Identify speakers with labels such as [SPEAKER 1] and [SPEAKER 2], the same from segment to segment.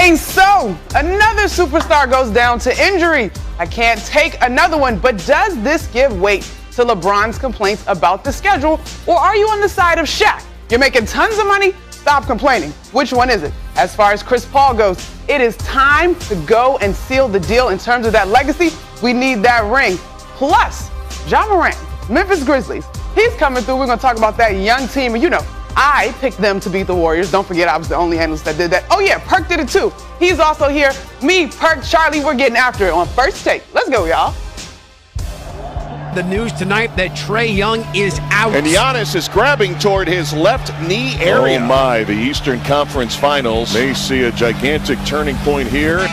[SPEAKER 1] saying so. Another superstar goes down to injury. I can't take another one, but does this give weight to LeBron's complaints about the schedule, or are you on the side of Shaq? You're making tons of money? Stop complaining. Which one is it? As far as Chris Paul goes, it is time to go and seal the deal in terms of that legacy. We need that ring. Plus, Ja Morant, Memphis Grizzlies, he's coming through. We're going to talk about that young team. And you know, I picked them to beat the Warriors. Don't forget, I was the only analyst that did that. Oh yeah, Perk did it too. He's also here. Me, Perk, Charlie, we're getting after it on First Take. Let's go, y'all.
[SPEAKER 2] The news tonight that Trae Young is out.
[SPEAKER 3] And Giannis is grabbing toward his left knee area.
[SPEAKER 4] Oh my, the Eastern Conference Finals may see a gigantic turning point here.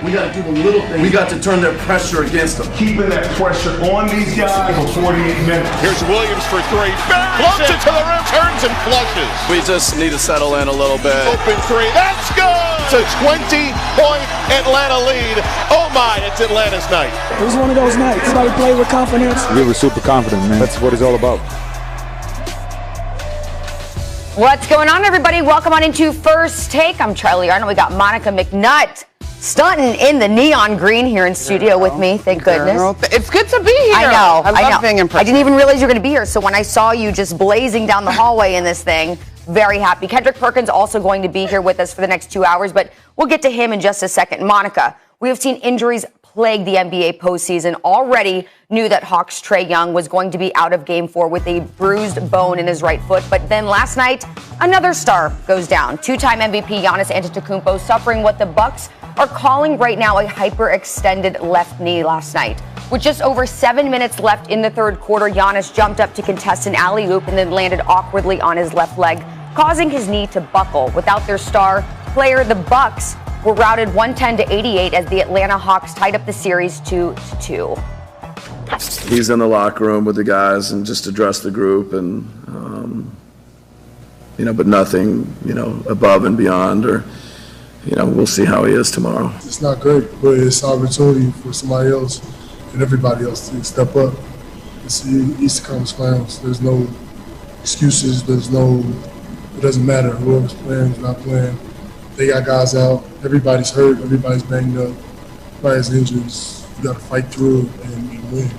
[SPEAKER 5] We got to do the little things. We got to turn their pressure against them.
[SPEAKER 6] Keeping that pressure on these guys for 48 minutes.
[SPEAKER 3] Here's Williams for three. Floats it to the rim, turns and flushes.
[SPEAKER 5] We just need to settle in a little bit.
[SPEAKER 3] Open three. That's good! It's a 20-point Atlanta lead. Oh my, it's Atlanta's night.
[SPEAKER 7] It was one of those nights. Everybody played with confidence.
[SPEAKER 8] We were super confident, man. That's what it's all about.
[SPEAKER 9] What's going on, everybody? Welcome on into First Take. I'm Charlie Arnold. We got Monica McNutt stunting in the neon green here in studio with me. Thank goodness.
[SPEAKER 1] It's good to be here.
[SPEAKER 9] I know.
[SPEAKER 1] I love being in person.
[SPEAKER 9] I didn't even realize you were going to be here. So when I saw you just blazing down the hallway in this thing, very happy. Kendrick Perkins also going to be here with us for the next 2 hours, but we'll get to him in just a second. Monica, we have seen injuries plague the NBA postseason. Already knew that Hawks' Trae Young was going to be out of Game 4 with a bruised bone in his right foot. But then last night, another star goes down. Two-time MVP Giannis Antetokounmpo suffering what the Bucks are calling right now a hyperextended left knee last night. With just over 7 minutes left in the third quarter, Giannis jumped up to contest an alley-oop and then landed awkwardly on his left leg, causing his knee to buckle. Without their star player, the Bucks were routed 110-88 as the Atlanta Hawks tied up the series 2-2.
[SPEAKER 5] He's in the locker room with the guys and just addressed the group and, but nothing, above and beyond or, we'll see how he is tomorrow.
[SPEAKER 10] It's not great, but it's an opportunity for somebody else and everybody else to step up. It's the Eastern Conference Finals. There's no excuses. It doesn't matter whoever's playing, who's not playing. They got guys out. Everybody's hurt. Everybody's banged up. Everybody's injuries. You got to fight through it and win.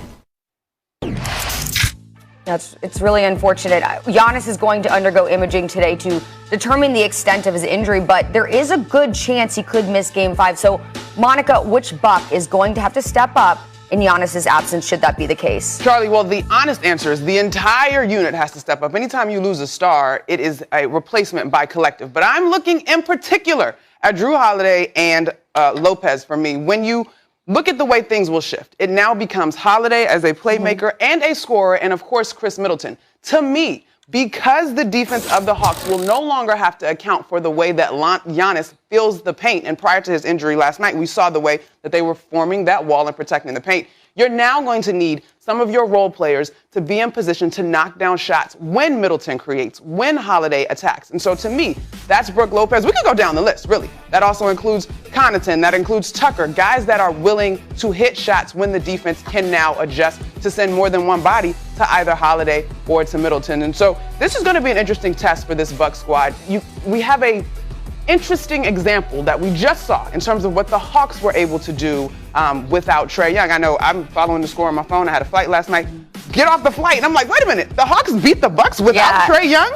[SPEAKER 9] It's really unfortunate. Giannis is going to undergo imaging today to determine the extent of his injury, but there is a good chance he could miss Game 5. So, Monica, which Buck is going to have to step up in Giannis' absence, should that be the case?
[SPEAKER 1] Charlie, well, the honest answer is the entire unit has to step up. Anytime you lose a star, it is a replacement by collective. But I'm looking in particular at Drew Holiday and Lopez for me. When you look at the way things will shift, it now becomes Holiday as a playmaker and a scorer, and of course, Chris Middleton. To me, because the defense of the Hawks will no longer have to account for the way that Giannis feels the paint, and prior to his injury last night, we saw the way that they were forming that wall and protecting the paint. You're now going to need some of your role players to be in position to knock down shots when Middleton creates, when Holiday attacks. And so to me, that's Brook Lopez. We can go down the list, really. That also includes Connaughton, that includes Tucker, guys that are willing to hit shots when the defense can now adjust to send more than one body to either Holiday or to Middleton. And so this is going to be an interesting test for this Bucks squad. We have a interesting example that we just saw in terms of what the Hawks were able to do without Trae Young. I know I'm following the score on my phone. I had a flight last night. Get off the flight. And I'm like, wait a minute. The Hawks beat the Bucks without Trae Young?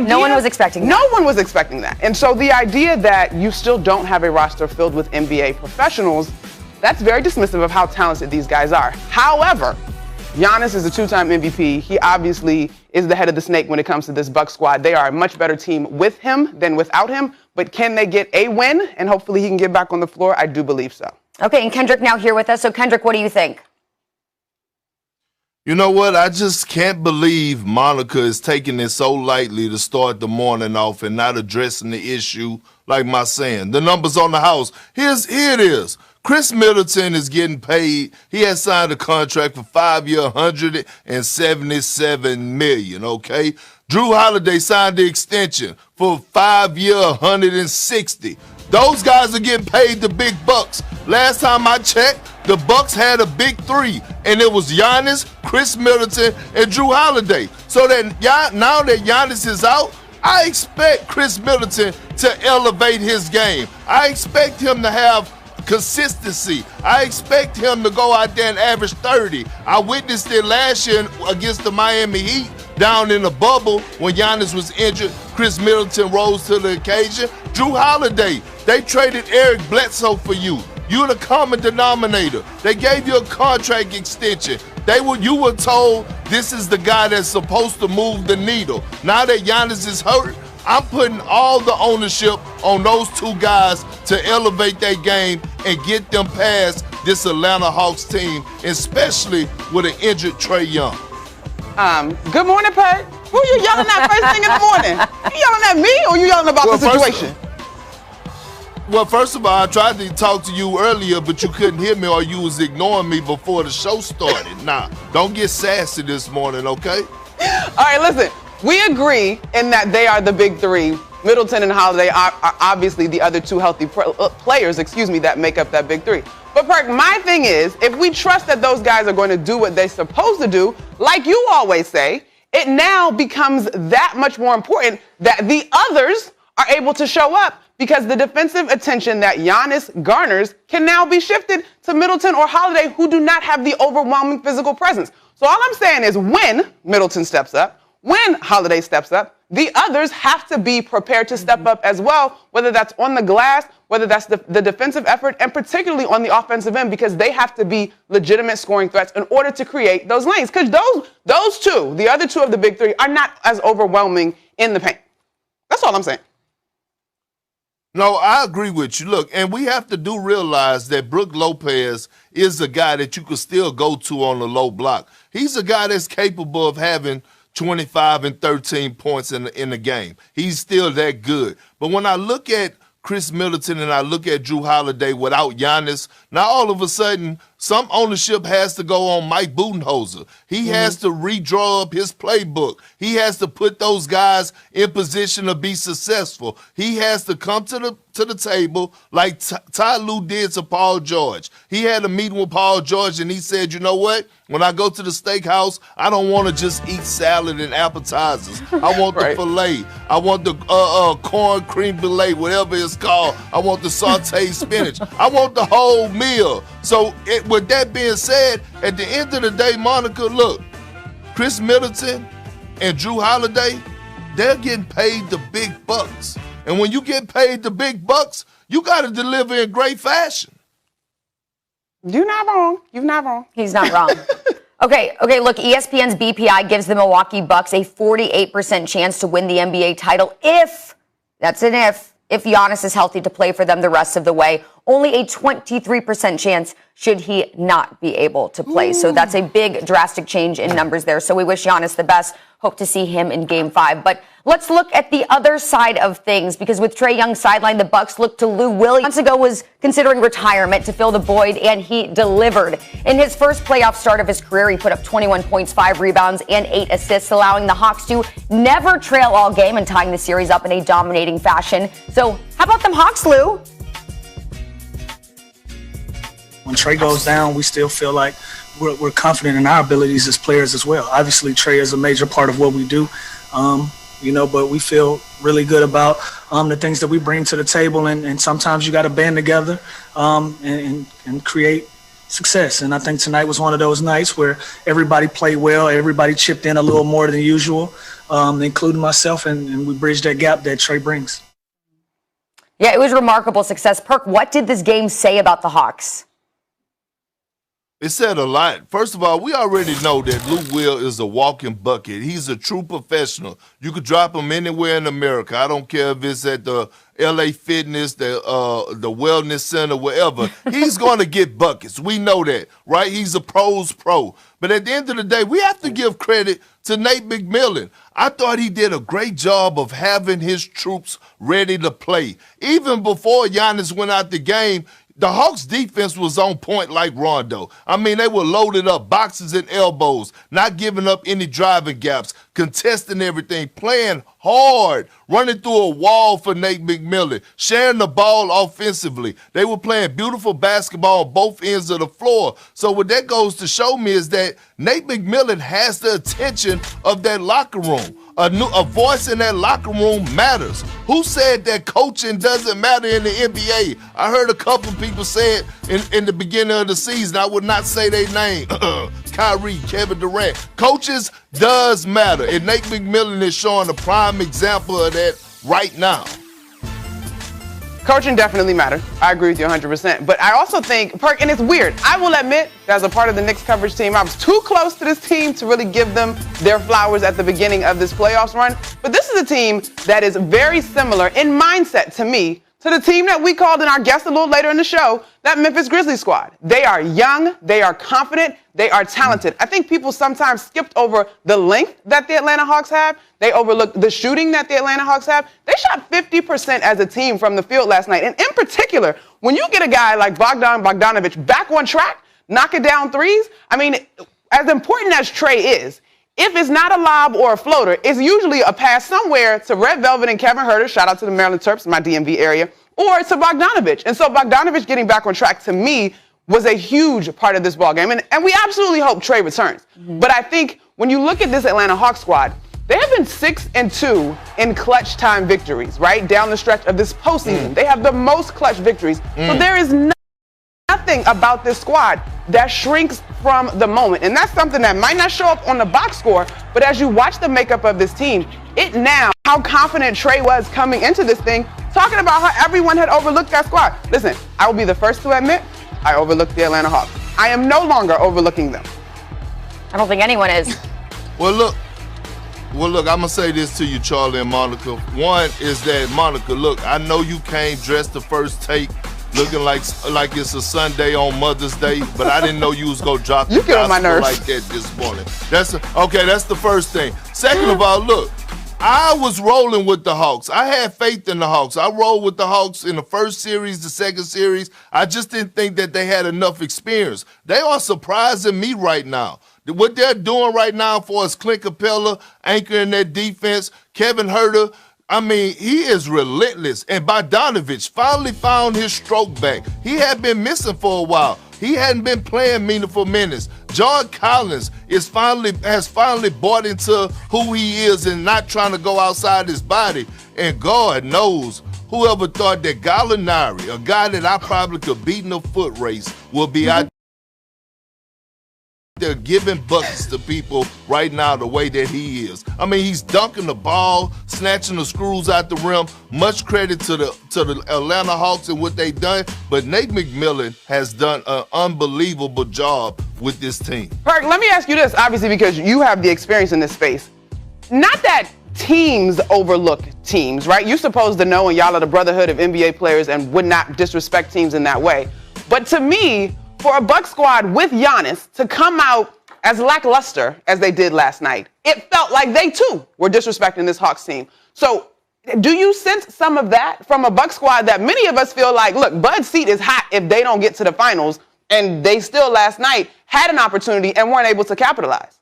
[SPEAKER 9] No one was expecting that.
[SPEAKER 1] No one was expecting that. And so the idea that you still don't have a roster filled with NBA professionals, that's very dismissive of how talented these guys are. However, Giannis is a two-time MVP. He obviously is the head of the snake when it comes to this Bucks squad. They are a much better team with him than without him. But can they get a win? And hopefully he can get back on the floor. I do believe so.
[SPEAKER 9] Okay, and Kendrick now here with us. So, Kendrick, what do you think?
[SPEAKER 11] You know what? I just can't believe Monica is taking it so lightly to start the morning off and not addressing the issue like my saying. The numbers on the house. Here it is. Chris Middleton is getting paid. He has signed a contract for 5 years, $177 million, okay? Drew Holiday signed the extension for 5 years, $160. Those guys are getting paid the big bucks. Last time I checked, the Bucks had a big three, and it was Giannis, Chris Middleton, and Drew Holiday. So that now that Giannis is out, I expect Chris Middleton to elevate his game. I expect him to have consistency. I expect him to go out there and average 30. I witnessed it last year against the Miami Heat down in the bubble when Giannis was injured. Chris Middleton rose to the occasion. Drew Holiday, they traded Eric Bledsoe for you. You're the common denominator. They gave you a contract extension. You were told this is the guy that's supposed to move the needle. Now that Giannis is hurt, I'm putting all the ownership on those two guys to elevate their game and get them past this Atlanta Hawks team, especially with an injured Trae Young.
[SPEAKER 1] Good morning, Perk. Who you yelling at first thing in the morning? You yelling at me or you yelling about the situation?
[SPEAKER 11] Well, first of all, I tried to talk to you earlier, but you couldn't hear me or you was ignoring me before the show started. Nah, don't get sassy this morning, okay?
[SPEAKER 1] All right, listen. We agree in that they are the big three. Middleton and Holiday are obviously the other two healthy players, that make up that big three. But Perk, my thing is, if we trust that those guys are going to do what they're supposed to do, like you always say, it now becomes that much more important that the others are able to show up, because the defensive attention that Giannis garners can now be shifted to Middleton or Holiday, who do not have the overwhelming physical presence. So all I'm saying is when Middleton steps up, when Holiday steps up, the others have to be prepared to step up as well, whether that's on the glass, whether that's the defensive effort, and particularly on the offensive end, because they have to be legitimate scoring threats in order to create those lanes. Because those two, the other two of the big three, are not as overwhelming in the paint. That's all I'm saying.
[SPEAKER 11] No, I agree with you. Look, and we have to realize that Brook Lopez is a guy that you could still go to on the low block. He's a guy that's capable of having 25 and 13 points in the game. He's still that good. But when I look at Chris Middleton and I look at Drew Holiday without Giannis, now all of a sudden some ownership has to go on Mike Budenholzer. He has to redraw up his playbook. He has to put those guys in position to be successful. He has to come to the table like Ty Lue did to Paul George. He had a meeting with Paul George and he said, you know what? When I go to the steakhouse, I don't want to just eat salad and appetizers. I want the filet. I want the corn creme brulee, whatever it's called. I want the sauteed spinach. I want the whole meal. So with that being said, at the end of the day, Monica, look, Chris Middleton and Drew Holiday, they're getting paid the big bucks. And when you get paid the big bucks, you got to deliver in great fashion.
[SPEAKER 1] You're not wrong. You're not wrong.
[SPEAKER 9] He's not wrong. Okay, look, ESPN's BPI gives the Milwaukee Bucks a 48% chance to win the NBA title if Giannis is healthy to play for them the rest of the way. Only a 23% chance should he not be able to play. So that's a big, drastic change in numbers there. So we wish Giannis the best. Hope to see him in Game 5. But let's look at the other side of things, because with Trae Young sidelined, the Bucks looked to Lou Williams. Months ago was considering retirement to fill the void, and he delivered. In his first playoff start of his career, he put up 21 points, 5 rebounds, and 8 assists, allowing the Hawks to never trail all game and tying the series up in a dominating fashion. So how about them Hawks, Lou?
[SPEAKER 7] When Trae goes down, we still feel like we're confident in our abilities as players as well. Obviously, Trae is a major part of what we do, but we feel really good about the things that we bring to the table, and sometimes you got to band together and create success. And I think tonight was one of those nights where everybody played well, everybody chipped in a little more than usual, including myself, and we bridged that gap that Trae brings.
[SPEAKER 9] Yeah, it was remarkable success. Perk, what did this game say about the Hawks?
[SPEAKER 11] It said a lot. First of all, we already know that Lou Will is a walking bucket. He's a true professional. You could drop him anywhere in America. I don't care if it's at the LA Fitness, the Wellness Center, wherever. He's going to get buckets. We know that, right? He's a pro's pro. But at the end of the day, we have to give credit to Nate McMillan. I thought he did a great job of having his troops ready to play. Even before Giannis went out the game, the Hawks defense was on point like Rondo. I mean, they were loaded up, boxes and elbows, not giving up any driving gaps, contesting everything, playing hard, running through a wall for Nate McMillan, sharing the ball offensively. They were playing beautiful basketball on both ends of the floor. So what that goes to show me is that Nate McMillan has the attention of that locker room. A voice in that locker room matters. Who said that coaching doesn't matter in the NBA? I heard a couple people say it in the beginning of the season. I would not say their name. Kyrie, Kevin Durant. Coaches does matter. And Nate McMillan is showing a prime example of that right now.
[SPEAKER 1] Coaching definitely matters. I agree with you 100%. But I also think, and it's weird. I will admit, as a part of the Knicks coverage team, I was too close to this team to really give them their flowers at the beginning of this playoffs run. But this is a team that is very similar in mindset to me to the team that we called in our guest a little later in the show, that Memphis Grizzlies squad. They are young, they are confident, they are talented. I think people sometimes skipped over the length that the Atlanta Hawks have. They overlooked the shooting that the Atlanta Hawks have. They shot 50% as a team from the field last night. And in particular, when you get a guy like Bogdanovic back on track, knocking down threes, I mean, as important as Trey is, if it's not a lob or a floater, it's usually a pass somewhere to Red Velvet and Kevin Huerter, shout out to the Maryland Terps, my DMV area, or to Bogdanovic. And so Bogdanovic getting back on track, to me, was a huge part of this ballgame. And we absolutely hope Trey returns. Mm-hmm. But I think when you look at this Atlanta Hawks squad, they have been 6-2 in clutch time victories, right? Down the stretch of this postseason. They have the most clutch victories. So there is nothing about this squad that shrinks from the moment. And that's something that might not show up on the box score, but as you watch the makeup of this team, how confident Trey was coming into this thing, talking about how everyone had overlooked that squad. Listen, I will be the first to admit, I overlooked the Atlanta Hawks. I am no longer overlooking them.
[SPEAKER 9] I don't think anyone is.
[SPEAKER 11] Well, look, I'm going to say this to you, Charlie and Monica. One is that, Monica, look, I know you came dressed the first take looking like it's a Sunday on Mother's Day, but I didn't know you was going to drop the gospel like that this morning. That's the first thing. Second of all, look, I was rolling with the Hawks. I had faith in the Hawks. I rolled with the Hawks in the first series, the second series. I just didn't think that they had enough experience. They are surprising me right now. What they're doing right now for us, Clint Capella anchoring their defense, Kevin Huerter, I mean, he is relentless. And Bogdanovic finally found his stroke back. He had been missing for a while. He hadn't been playing meaningful minutes. John Collins has finally bought into who he is and not trying to go outside his body. And God knows, whoever thought that Gallinari, a guy that I probably could beat in a foot race, will be out there giving buckets to people right now the way that he is. I mean, he's dunking the ball, snatching the screws out the rim. Much credit to the Atlanta Hawks and what they've done, but Nate McMillan has done an unbelievable job with this team.
[SPEAKER 1] Perk, let me ask you this, obviously, because you have the experience in this space. Not that teams overlook teams, right? You're supposed to know, and y'all are the brotherhood of NBA players and would not disrespect teams in that way. But to me, for a Buck squad with Giannis to come out as lackluster as they did last night, it felt like they too were disrespecting this Hawks team. So do you sense some of that from a Buck squad that many of us feel like, look, Bud's seat is hot if they don't get to the finals, and they still last night had an opportunity and weren't able to capitalize?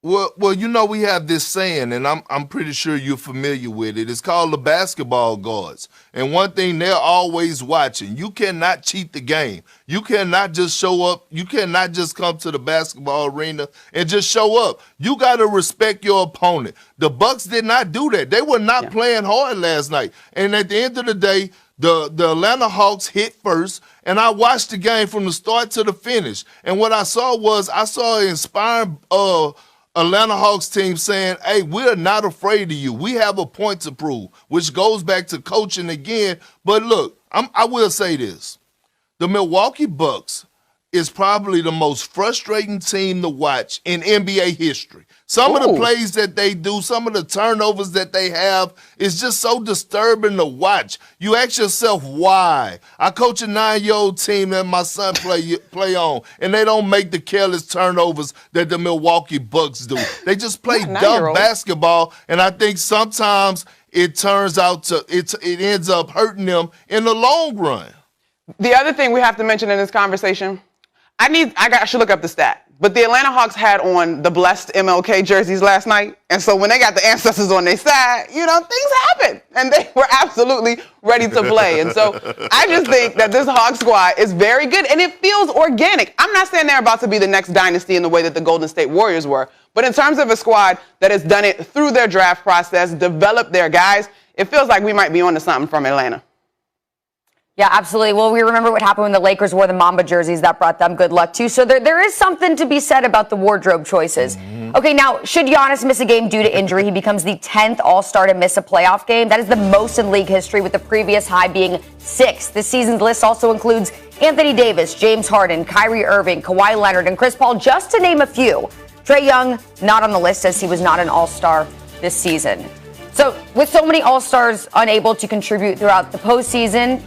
[SPEAKER 11] Well, you know, we have this saying, and I'm pretty sure you're familiar with it. It's called the basketball guards. And one thing, they're always watching. You cannot cheat the game. You cannot just show up. You cannot just come to the basketball arena and just show up. You got to respect your opponent. The Bucks did not do that. They were not playing hard last night. And at the end of the day, the Atlanta Hawks hit first, and I watched the game from the start to the finish. And what I saw an inspiring Atlanta Hawks team saying, hey, we're not afraid of you. We have a point to prove, which goes back to coaching again. But look, I will say this. The Milwaukee Bucks is probably the most frustrating team to watch in NBA history. Some of the plays that they do, some of the turnovers that they have is just so disturbing to watch. You ask yourself, why? I coach a 9-year-old team that my son play on, and they don't make the careless turnovers that the Milwaukee Bucks do. They just play dumb basketball, and I think sometimes it ends up hurting them in the long run.
[SPEAKER 1] The other thing we have to mention in this conversation, I should look up the stat. But the Atlanta Hawks had on the blessed MLK jerseys last night. And so when they got the ancestors on their side, things happen. And they were absolutely ready to play. And so I just think that this Hawk squad is very good and it feels organic. I'm not saying they're about to be the next dynasty in the way that the Golden State Warriors were. But in terms of a squad that has done it through their draft process, developed their guys, it feels like we might be on to something from Atlanta.
[SPEAKER 9] Yeah, absolutely. Well, we remember what happened when the Lakers wore the Mamba jerseys. That brought them good luck, too. So there is something to be said about the wardrobe choices. Mm-hmm. Okay, now, should Giannis miss a game due to injury, he becomes the 10th All-Star to miss a playoff game. That is the most in league history, with the previous high being 6. This season's list also includes Anthony Davis, James Harden, Kyrie Irving, Kawhi Leonard, and Chris Paul, just to name a few. Trae Young, not on the list, as he was not an All-Star this season. So, with so many All-Stars unable to contribute throughout the postseason,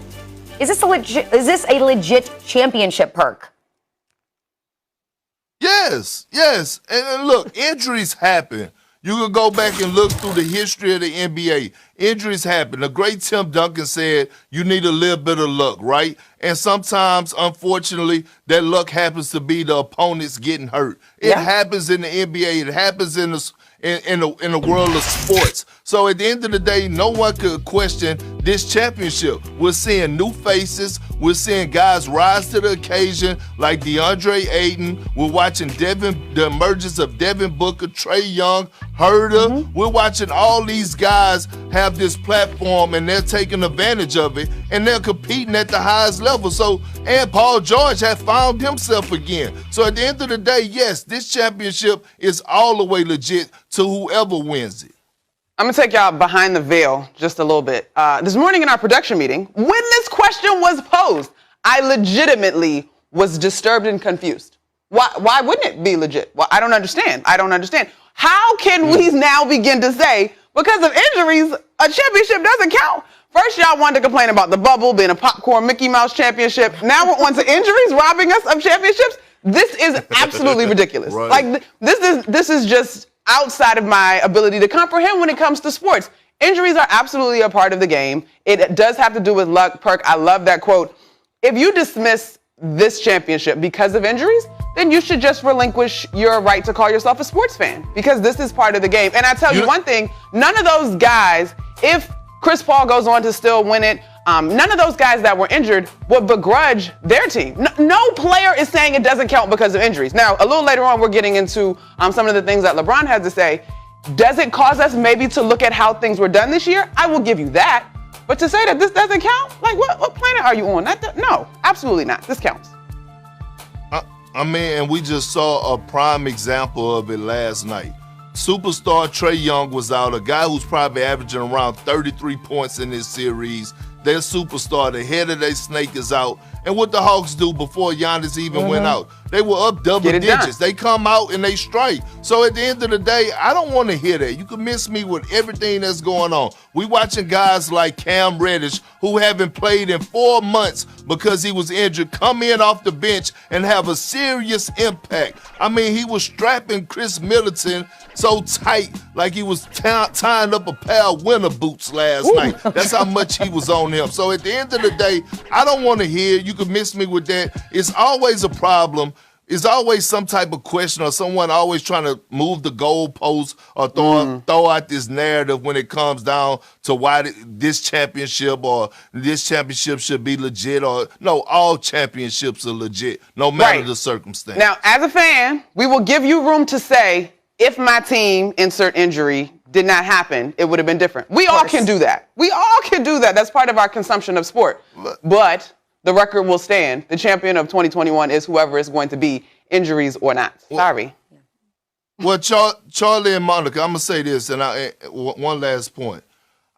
[SPEAKER 9] is this a legit championship perk?
[SPEAKER 11] Yes. And look, injuries happen. You can go back and look through the history of the NBA. Injuries happen. The great Tim Duncan said you need a little bit of luck, right? And sometimes, unfortunately, that luck happens to be the opponents getting hurt. It happens in the NBA. It happens in the world of sports. So at the end of the day, no one could question this championship. We're seeing new faces. We're seeing guys rise to the occasion like DeAndre Ayton. We're watching the emergence of Devin Booker, Trae Young, Herder. Mm-hmm. We're watching all these guys have this platform and they're taking advantage of it and they're competing at the highest level. So, and Paul George has found himself again. So at the end of the day, yes, this championship is all the way legit to whoever wins it.
[SPEAKER 1] I'm going to take y'all behind the veil just a little bit. This morning in our production meeting, when this question was posed, I legitimately was disturbed and confused. Why wouldn't it be legit? Well, I don't understand. How can we now begin to say, because of injuries, a championship doesn't count? First, y'all wanted to complain about the bubble being a popcorn Mickey Mouse championship. Now we're on to injuries robbing us of championships. This is absolutely ridiculous.
[SPEAKER 11] Right.
[SPEAKER 1] Like, this is just outside of my ability to comprehend when it comes to sports. Injuries are absolutely a part of the game. It does have to do with luck. Perk, I love that quote. If you dismiss this championship because of injuries, then you should just relinquish your right to call yourself a sports fan, because this is part of the game. And I tell you one thing, none of those guys, if Chris Paul goes on to still win it, none of those guys that were injured would begrudge their team. No player is saying it doesn't count because of injuries. Now, a little later on, we're getting into some of the things that LeBron has to say. Does it cause us maybe to look at how things were done this year? I will give you that. But to say that this doesn't count, like what planet are you on? No, absolutely not. This counts.
[SPEAKER 11] And we just saw a prime example of it last night. Superstar Trae Young was out, a guy who's probably averaging around 33 points in this series. Their superstar, the head of their snake, is out. And what the Hawks do before Giannis even went out? They were up double digits. They come out and they strike. So at the end of the day, I don't want to hear that. You can miss me with everything that's going on. We watching guys like Cam Reddish, who haven't played in 4 months because he was injured, come in off the bench and have a serious impact. I mean, he was strapping Chris Middleton so tight like he was tying up a pair of winter boots last night. That's how much he was on him. So at the end of the day, I don't want to hear. You can miss me with that. It's always a problem. It's always some type of question or someone always trying to move the goalposts or throw out this narrative when it comes down to why this championship or this championship should be legit. Or no, all championships are legit, no matter the circumstance.
[SPEAKER 1] Now, as a fan, we will give you room to say, if my team, insert injury, did not happen, it would have been different. We all can do that. That's part of our consumption of sport. But the record will stand. The champion of 2021 is whoever is going to be, injuries or not. Sorry.
[SPEAKER 11] Well, Charlie and Monica, I'm gonna say this, and one last point.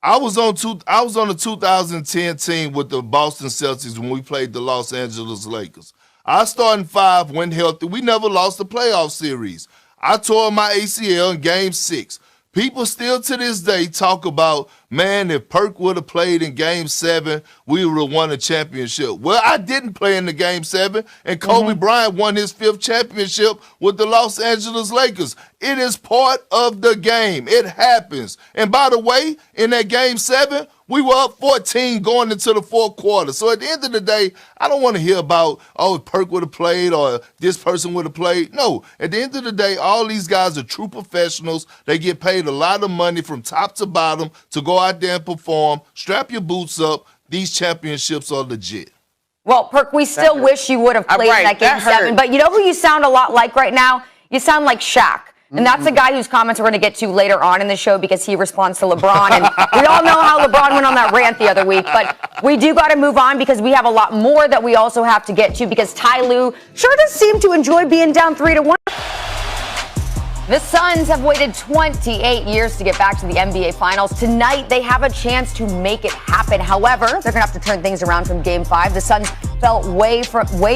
[SPEAKER 11] I was on the 2010 team with the Boston Celtics when we played the Los Angeles Lakers. Our starting five went healthy. We never lost the playoff series. I tore my ACL in Game 6. People still to this day talk about, man, if Perk would have played in Game 7, we would have won a championship. Well, I didn't play in the Game 7, and Kobe Bryant won his 5th championship with the Los Angeles Lakers. It is part of the game. It happens. And by the way, in that Game 7, We were up 14 going into the fourth quarter. So at the end of the day, I don't want to hear about, oh, Perk would have played or this person would have played. No, at the end of the day, all these guys are true professionals. They get paid a lot of money from top to bottom to go out there and perform. Strap your boots up. These championships are legit.
[SPEAKER 9] Well, Perk, we still wish you would have played in that Game 7. But you know who you sound a lot like right now? You sound like Shaq. And that's a guy whose comments we're going to get to later on in the show because he responds to LeBron. And we all know how LeBron went on that rant the other week. But we do got to move on because we have a lot more that we also have to get to because Ty Lue sure does seem to enjoy being down 3-1. The Suns have waited 28 years to get back to the NBA Finals. Tonight, they have a chance to make it happen. However, they're going to have to turn things around from Game 5. The Suns fell way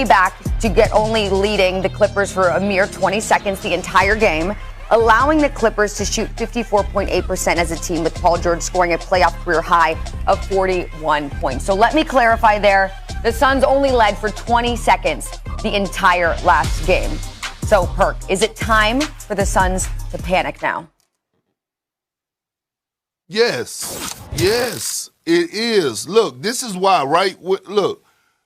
[SPEAKER 9] back to get only leading the Clippers for a mere 20 seconds the entire game, allowing the Clippers to shoot 54.8% as a team, with Paul George scoring a playoff career high of 41 points. So let me clarify there. The Suns only led for 20 seconds the entire last game. So, Perk, is it time for the Suns to panic now?
[SPEAKER 11] Yes, it is. Look, this is why, right? Look,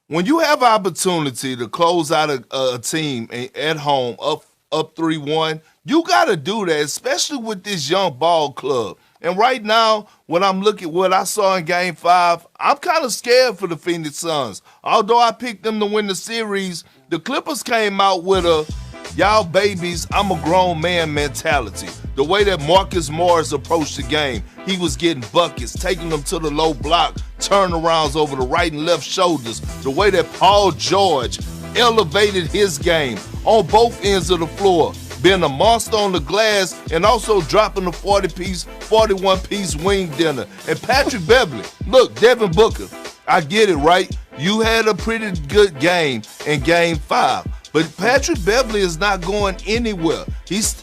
[SPEAKER 11] when you have opportunity to close out a team at home up 3-1, you got to do that, especially with this young ball club. And right now, when I'm looking at what I saw in Game 5, I'm kind of scared for the Phoenix Suns. Although I picked them to win the series, the Clippers came out with a y'all babies, I'm a grown man mentality. The way that Marcus Morris approached the game, he was getting buckets, taking them to the low block, turnarounds over the right and left shoulders. The way that Paul George elevated his game on both ends of the floor, being a monster on the glass and also dropping the 41-piece wing dinner. And Patrick Beverly, look, Devin Booker, I get it, right? You had a pretty good game in Game 5. But Patrick Beverly is not going anywhere. He's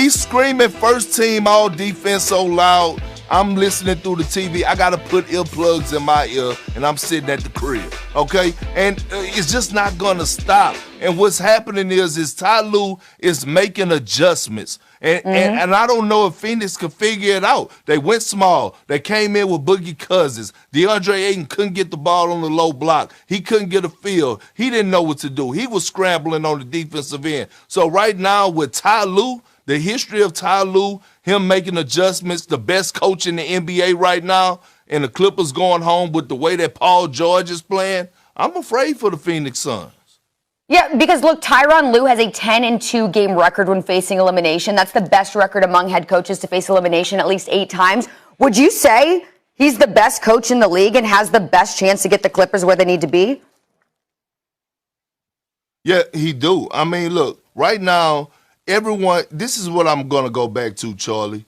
[SPEAKER 11] screaming first team all defense so loud. I'm listening through the TV. I got to put earplugs in my ear, and I'm sitting at the crib, okay? And it's just not going to stop. And what's happening is Ty Lue is making adjustments. And I don't know if Phoenix could figure it out. They went small. They came in with Boogie Cousins. DeAndre Ayton couldn't get the ball on the low block. He couldn't get a field. He didn't know what to do. He was scrambling on the defensive end. So right now with Ty Lue, the history of Ty Lue, him making adjustments, the best coach in the NBA right now, and the Clippers going home with the way that Paul George is playing, I'm afraid for the Phoenix Suns.
[SPEAKER 9] Yeah, because look, Tyronn Lue has a 10-2 game record when facing elimination. That's the best record among head coaches to face elimination at least 8 times. Would you say he's the best coach in the league and has the best chance to get the Clippers where they need to be?
[SPEAKER 11] Yeah, he do. I mean, look, right now, everyone, this is what I'm going to go back to, Charlie.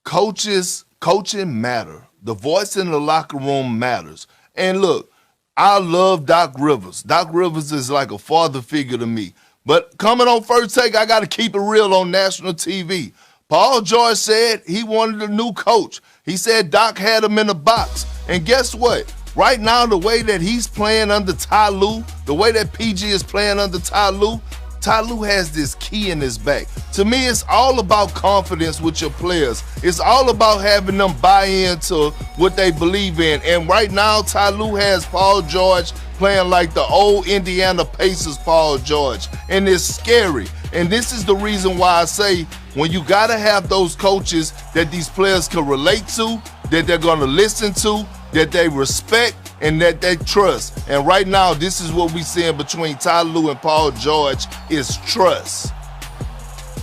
[SPEAKER 11] Coaching matter. The voice in the locker room matters. And look, I love Doc Rivers. Doc Rivers is like a father figure to me. But coming on First Take, I got to keep it real on national TV. Paul George said he wanted a new coach. He said Doc had him in a box. And guess what? Right now, the way that he's playing under Ty Lue, the way that PG is playing under Ty Lue has this key in his back. To me, it's all about confidence with your players. It's all about having them buy into what they believe in. And right now, Ty Lue has Paul George playing like the old Indiana Pacers Paul George. And it's scary. And this is the reason why I say when you got to have those coaches that these players can relate to, that they're going to listen to, that they respect, and that they trust. And right now, this is what we're seeing between Ty Lue and Paul George is trust.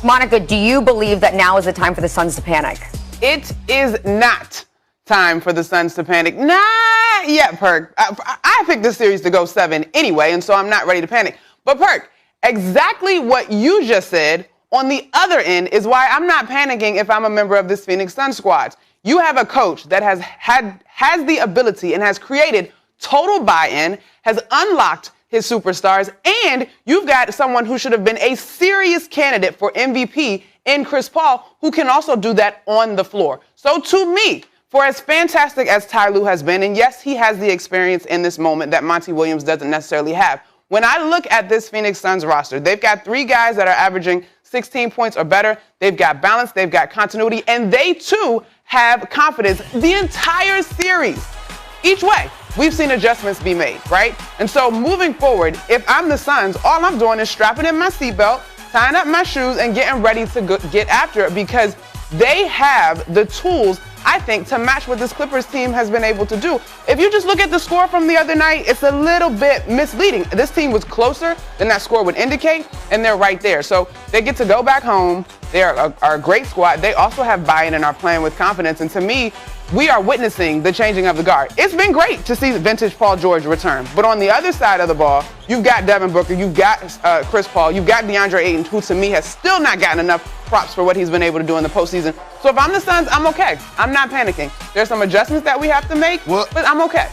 [SPEAKER 9] Monica, do you believe that now is the time for the Suns to panic?
[SPEAKER 1] It is not time for the Suns to panic. Not yet, Perk. I picked this series to go 7 anyway, and so I'm not ready to panic. But Perk, exactly what you just said on the other end is why I'm not panicking if I'm a member of this Phoenix Suns squad. You have a coach that has the ability and has created total buy-in, has unlocked his superstars, and you've got someone who should have been a serious candidate for MVP in Chris Paul, who can also do that on the floor. So to me, for as fantastic as Ty Lue has been, and yes, he has the experience in this moment that Monty Williams doesn't necessarily have. When I look at this Phoenix Suns roster, they've got 3 guys that are averaging 16 points or better. They've got balance, they've got continuity, and they too have confidence the entire series. Each way, we've seen adjustments be made, right? And so moving forward, if I'm the Suns, all I'm doing is strapping in my seatbelt, tying up my shoes, and getting ready to get after it, because they have the tools, I think, to match what this Clippers team has been able to do. If you just look at the score from the other night, it's a little bit misleading. This team was closer than that score would indicate, and they're right there. So they get to go back home. They are a great squad. They also have buy-in and are playing with confidence. And to me, we are witnessing the changing of the guard. It's been great to see vintage Paul George return. But on the other side of the ball, you've got Devin Booker, you've got Chris Paul, you've got DeAndre Ayton, who to me has still not gotten enough props for what he's been able to do in the postseason. So if I'm the Suns, I'm okay. I'm not panicking. There's some adjustments that we have to make, but I'm okay.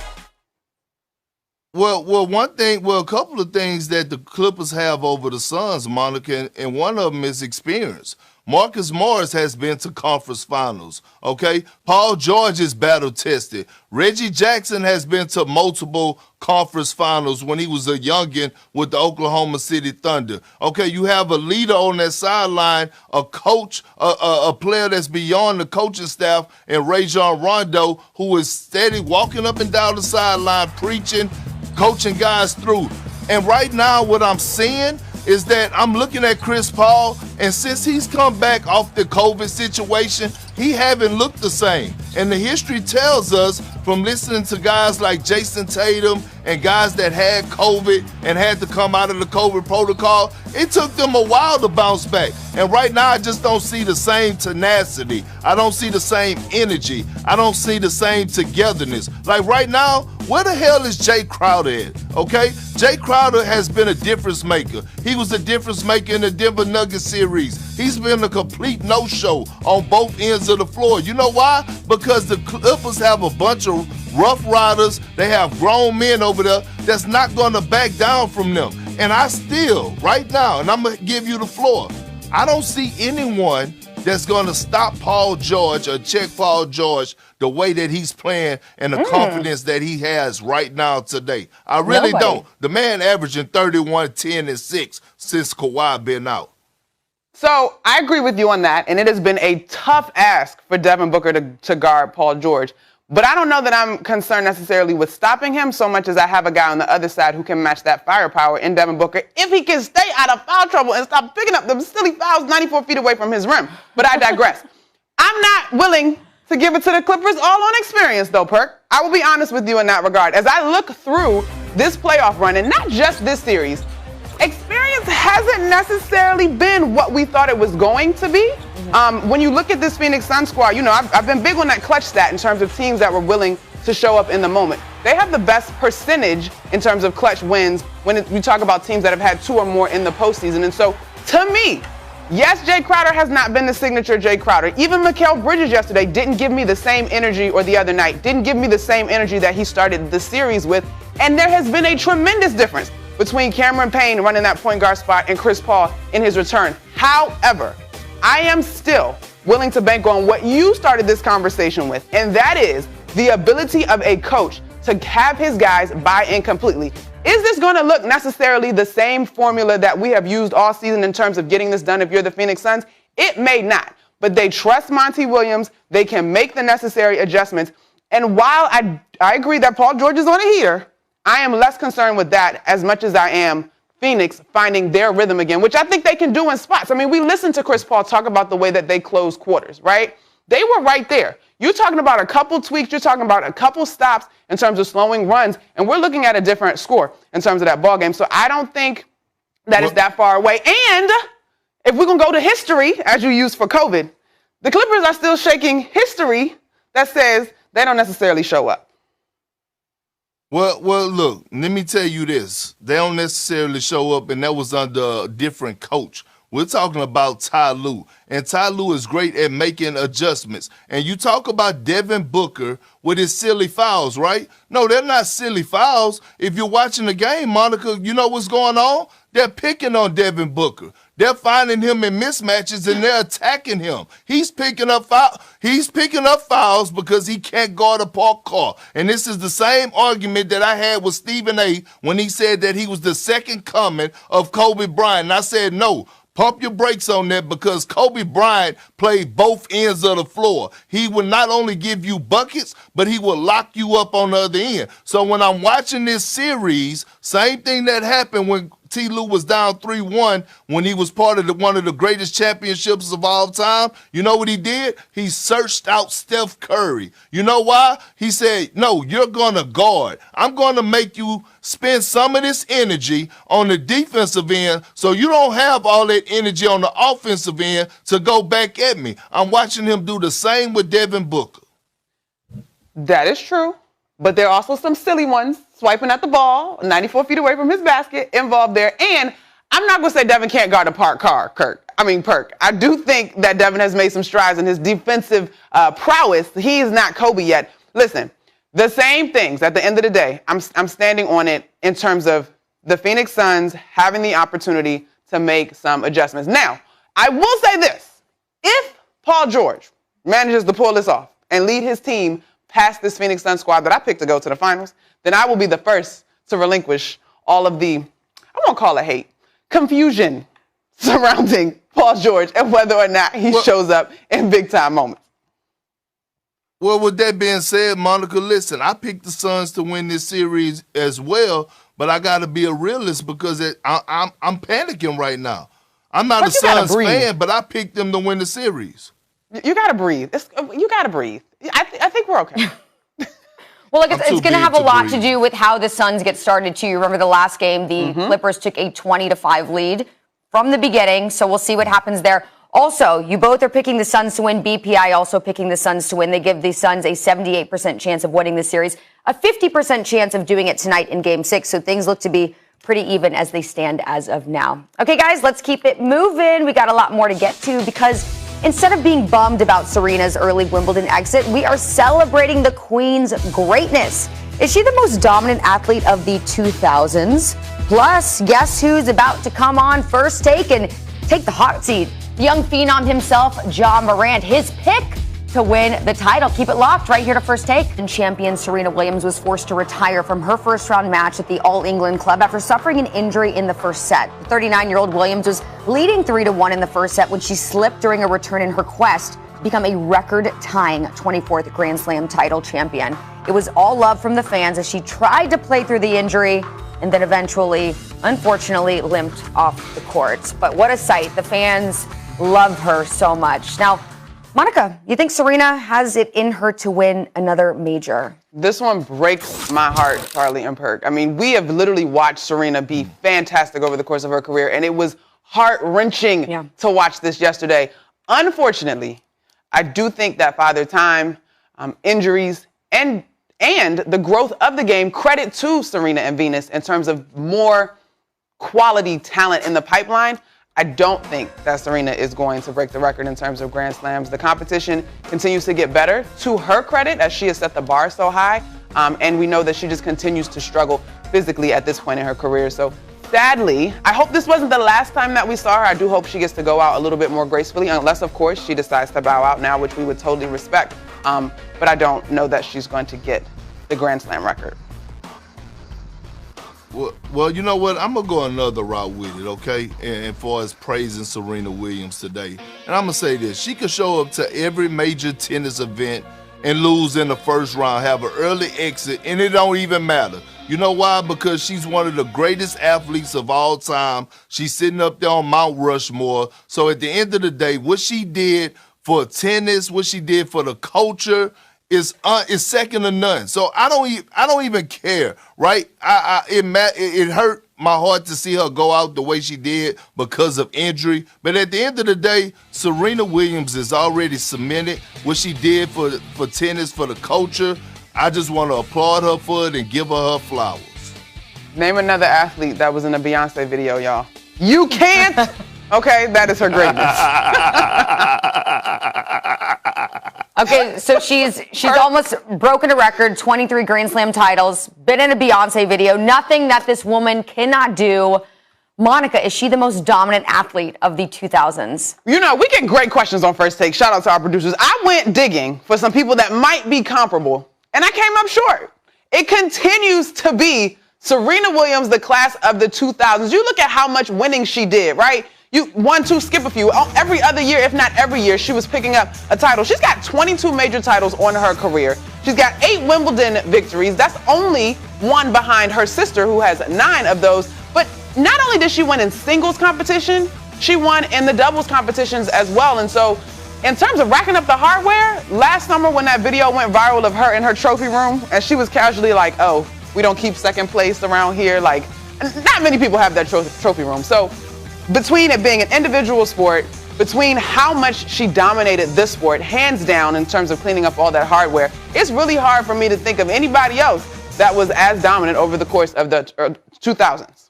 [SPEAKER 11] Well, a couple of things that the Clippers have over the Suns, Monica, and one of them is experience. Marcus Morris has been to conference finals, okay? Paul George is battle-tested. Reggie Jackson has been to multiple conference finals when he was a youngin' with the Oklahoma City Thunder. Okay, you have a leader on that sideline, a coach, a player that's beyond the coaching staff, and Rajon Rondo, who is steady walking up and down the sideline, preaching, coaching guys through. And right now what I'm seeing is that I'm looking at Chris Paul, and since he's come back off the COVID situation, he haven't looked the same. And the history tells us from listening to guys like Jason Tatum and guys that had COVID and had to come out of the COVID protocol, it took them a while to bounce back. And right now, I just don't see the same tenacity. I don't see the same energy. I don't see the same togetherness. Like right now, where the hell is Jay Crowder at? Okay? Jay Crowder has been a difference maker. He was a difference maker in the Denver Nuggets series. He's been a complete no-show on both ends of the floor. You know why? Because the Clippers have a bunch of rough riders. They have grown men over there that's not going to back down from them. And I still, right now, and I'm going to give you the floor, I don't see anyone that's going to stop Paul George or check Paul George the way that he's playing and the confidence that he has right now today. I really don't. The man averaging 31, 10, and 6 since Kawhi been out.
[SPEAKER 1] So I agree with you on that, and it has been a tough ask for Devin Booker to guard Paul George. But I don't know that I'm concerned necessarily with stopping him so much as I have a guy on the other side who can match that firepower in Devin Booker if he can stay out of foul trouble and stop picking up them silly fouls 94 feet away from his rim. But I digress. I'm not willing to give it to the Clippers all on experience, though, Perk. I will be honest with you in that regard. As I look through this playoff run, and not just this series, experience hasn't necessarily been what we thought it was going to be. When you look at this Phoenix Suns squad, you know, I've been big on that clutch stat in terms of teams that were willing to show up in the moment. They have the best percentage in terms of clutch wins when we talk about teams that have had 2 or more in the postseason. And so, to me, yes, Jay Crowder has not been the signature Jay Crowder. Even Mikal Bridges yesterday didn't give me the same energy, or the other night, didn't give me the same energy that he started the series with. And there has been a tremendous difference between Cameron Payne running that point guard spot and Chris Paul in his return. However, I am still willing to bank on what you started this conversation with, and that is the ability of a coach to have his guys buy in completely. Is this going to look necessarily the same formula that we have used all season in terms of getting this done if you're the Phoenix Suns? It may not, but they trust Monty Williams. They can make the necessary adjustments. And while I agree that Paul George is on a heater, I am less concerned with that as much as I am Phoenix finding their rhythm again, which I think they can do in spots. I mean, we listened to Chris Paul talk about the way that they close quarters, right? They were right there. You're talking about a couple tweaks. You're talking about a couple stops in terms of slowing runs, and we're looking at a different score in terms of that ball game. So I don't think that is that far away. And if we're going to go to history, as you used for COVID, the Clippers are still shaking history that says they don't necessarily show up.
[SPEAKER 11] Well, look, let me tell you this. They don't necessarily show up, and that was under a different coach. We're talking about Ty Lue, and Ty Lue is great at making adjustments. And you talk about Devin Booker with his silly fouls, right? No, they're not silly fouls. If you're watching the game, Monica, you know what's going on? They're picking on Devin Booker. They're finding him in mismatches, and they're attacking him. He's picking up fouls because he can't guard a parked car. And this is the same argument that I had with Stephen A. when he said that he was the second coming of Kobe Bryant. And I said, no, Pump your brakes on that because Kobe Bryant played both ends of the floor. He would not only give you buckets, but he will lock you up on the other end. So when I'm watching this series, same thing that happened when T. Lue was down 3-1 when he was part of one of the greatest championships of all time. You know what he did? He searched out Steph Curry. You know why? He said, no, you're going to guard. I'm going to make you spend some of this energy on the defensive end so you don't have all that energy on the offensive end to go back at me. I'm watching him do the same with Devin Booker.
[SPEAKER 1] That is true. But there are also some silly ones swiping at the ball, 94 feet away from his basket, involved there. And I'm not going to say Devin can't guard a Perk. I do think that Devin has made some strides in his defensive prowess. He is not Kobe yet. Listen, the same things at the end of the day, I'm standing on it in terms of the Phoenix Suns having the opportunity to make some adjustments. Now, I will say this. If Paul George manages to pull this off and lead his team past this Phoenix Suns squad that I picked to go to the finals, then I will be the first to relinquish all of the, I won't call it hate, confusion surrounding Paul George and whether or not he shows up in big-time moments.
[SPEAKER 11] Well, with that being said, Monica, listen, I picked the Suns to win this series as well, but I got to be a realist because I'm panicking right now. I'm not a Suns fan, but I picked them to win the series.
[SPEAKER 1] You got to breathe. You got to breathe. I think we're okay.
[SPEAKER 9] Well, look, it's going to have a lot to do with how the Suns get started, too. You remember the last game, the Clippers took a 20-5 lead from the beginning, so we'll see what happens there. Also, you both are picking the Suns to win. BPI also picking the Suns to win. They give the Suns a 78% chance of winning the series, a 50% chance of doing it tonight in Game 6, so things look to be pretty even as they stand as of now. Okay, guys, let's keep it moving. We got a lot more to get to because instead of being bummed about Serena's early Wimbledon exit, we are celebrating the Queen's greatness. Is she the most dominant athlete of the 2000s? Plus, guess who's about to come on First Take and take the hot seat? The young phenom himself, Ja Morant, his pick to win the title. Keep it locked right here to First Take. And champion Serena Williams was forced to retire from her first-round match at the All England Club after suffering an injury in the first set. The 39-year-old Williams was leading 3-1 in the first set when she slipped during a return in her quest to become a record-tying 24th Grand Slam title champion. It was all love from the fans as she tried to play through the injury and then eventually, unfortunately, limped off the court. But what a sight. The fans love her so much. Now, Monica, you think Serena has it in her to win another major?
[SPEAKER 1] This one breaks my heart, Carly and Perk. I mean, we have literally watched Serena be fantastic over the course of her career, and it was heart-wrenching to watch this yesterday. Unfortunately, I do think that Father Time, injuries, and the growth of the game, credit to Serena and Venus in terms of more quality talent in the pipeline. I don't think that Serena is going to break the record in terms of Grand Slams. The competition continues to get better, to her credit, as she has set the bar so high. And we know that she just continues to struggle physically at this point in her career. So sadly, I hope this wasn't the last time that we saw her. I do hope she gets to go out a little bit more gracefully, unless, of course, she decides to bow out now, which we would totally respect. But I don't know that she's going to get the Grand Slam record.
[SPEAKER 11] Well, you know what? I'm going to go another route with it, okay? And far as praising Serena Williams today. And I'm going to say this. She could show up to every major tennis event and lose in the first round, have an early exit, and it don't even matter. You know why? Because she's one of the greatest athletes of all time. She's sitting up there on Mount Rushmore. So at the end of the day, what she did for tennis, what she did for the culture, is second to none. So I don't even care, right? It hurt my heart to see her go out the way she did because of injury. But at the end of the day, Serena Williams is already cemented what she did for tennis, for the culture. I just want to applaud her for it and give her flowers.
[SPEAKER 1] Name another athlete that was in a Beyonce video, y'all. You can't? Okay, that is her greatness.
[SPEAKER 9] Okay, so she's almost broken a record, 23 Grand Slam titles, been in a Beyonce video, nothing that this woman cannot do. Monica, is she the most dominant athlete of the 2000s?
[SPEAKER 1] You know, we get great questions on First Take. Shout out to our producers. I went digging for some people that might be comparable, and I came up short. It continues to be Serena Williams, the class of the 2000s. You look at how much winning she did, right? skip a few. Every other year, if not every year, she was picking up a title. She's got 22 major titles on her career. She's got 8 Wimbledon victories. That's only one behind her sister, who has 9 of those. But not only did she win in singles competition, she won in the doubles competitions as well. And so, in terms of racking up the hardware, last summer when that video went viral of her in her trophy room, and she was casually like, oh, we don't keep second place around here. Like, not many people have that trophy room. So, between it being an individual sport, between how much she dominated this sport, hands down, in terms of cleaning up all that hardware, it's really hard for me to think of anybody else that was as dominant over the course of the 2000s.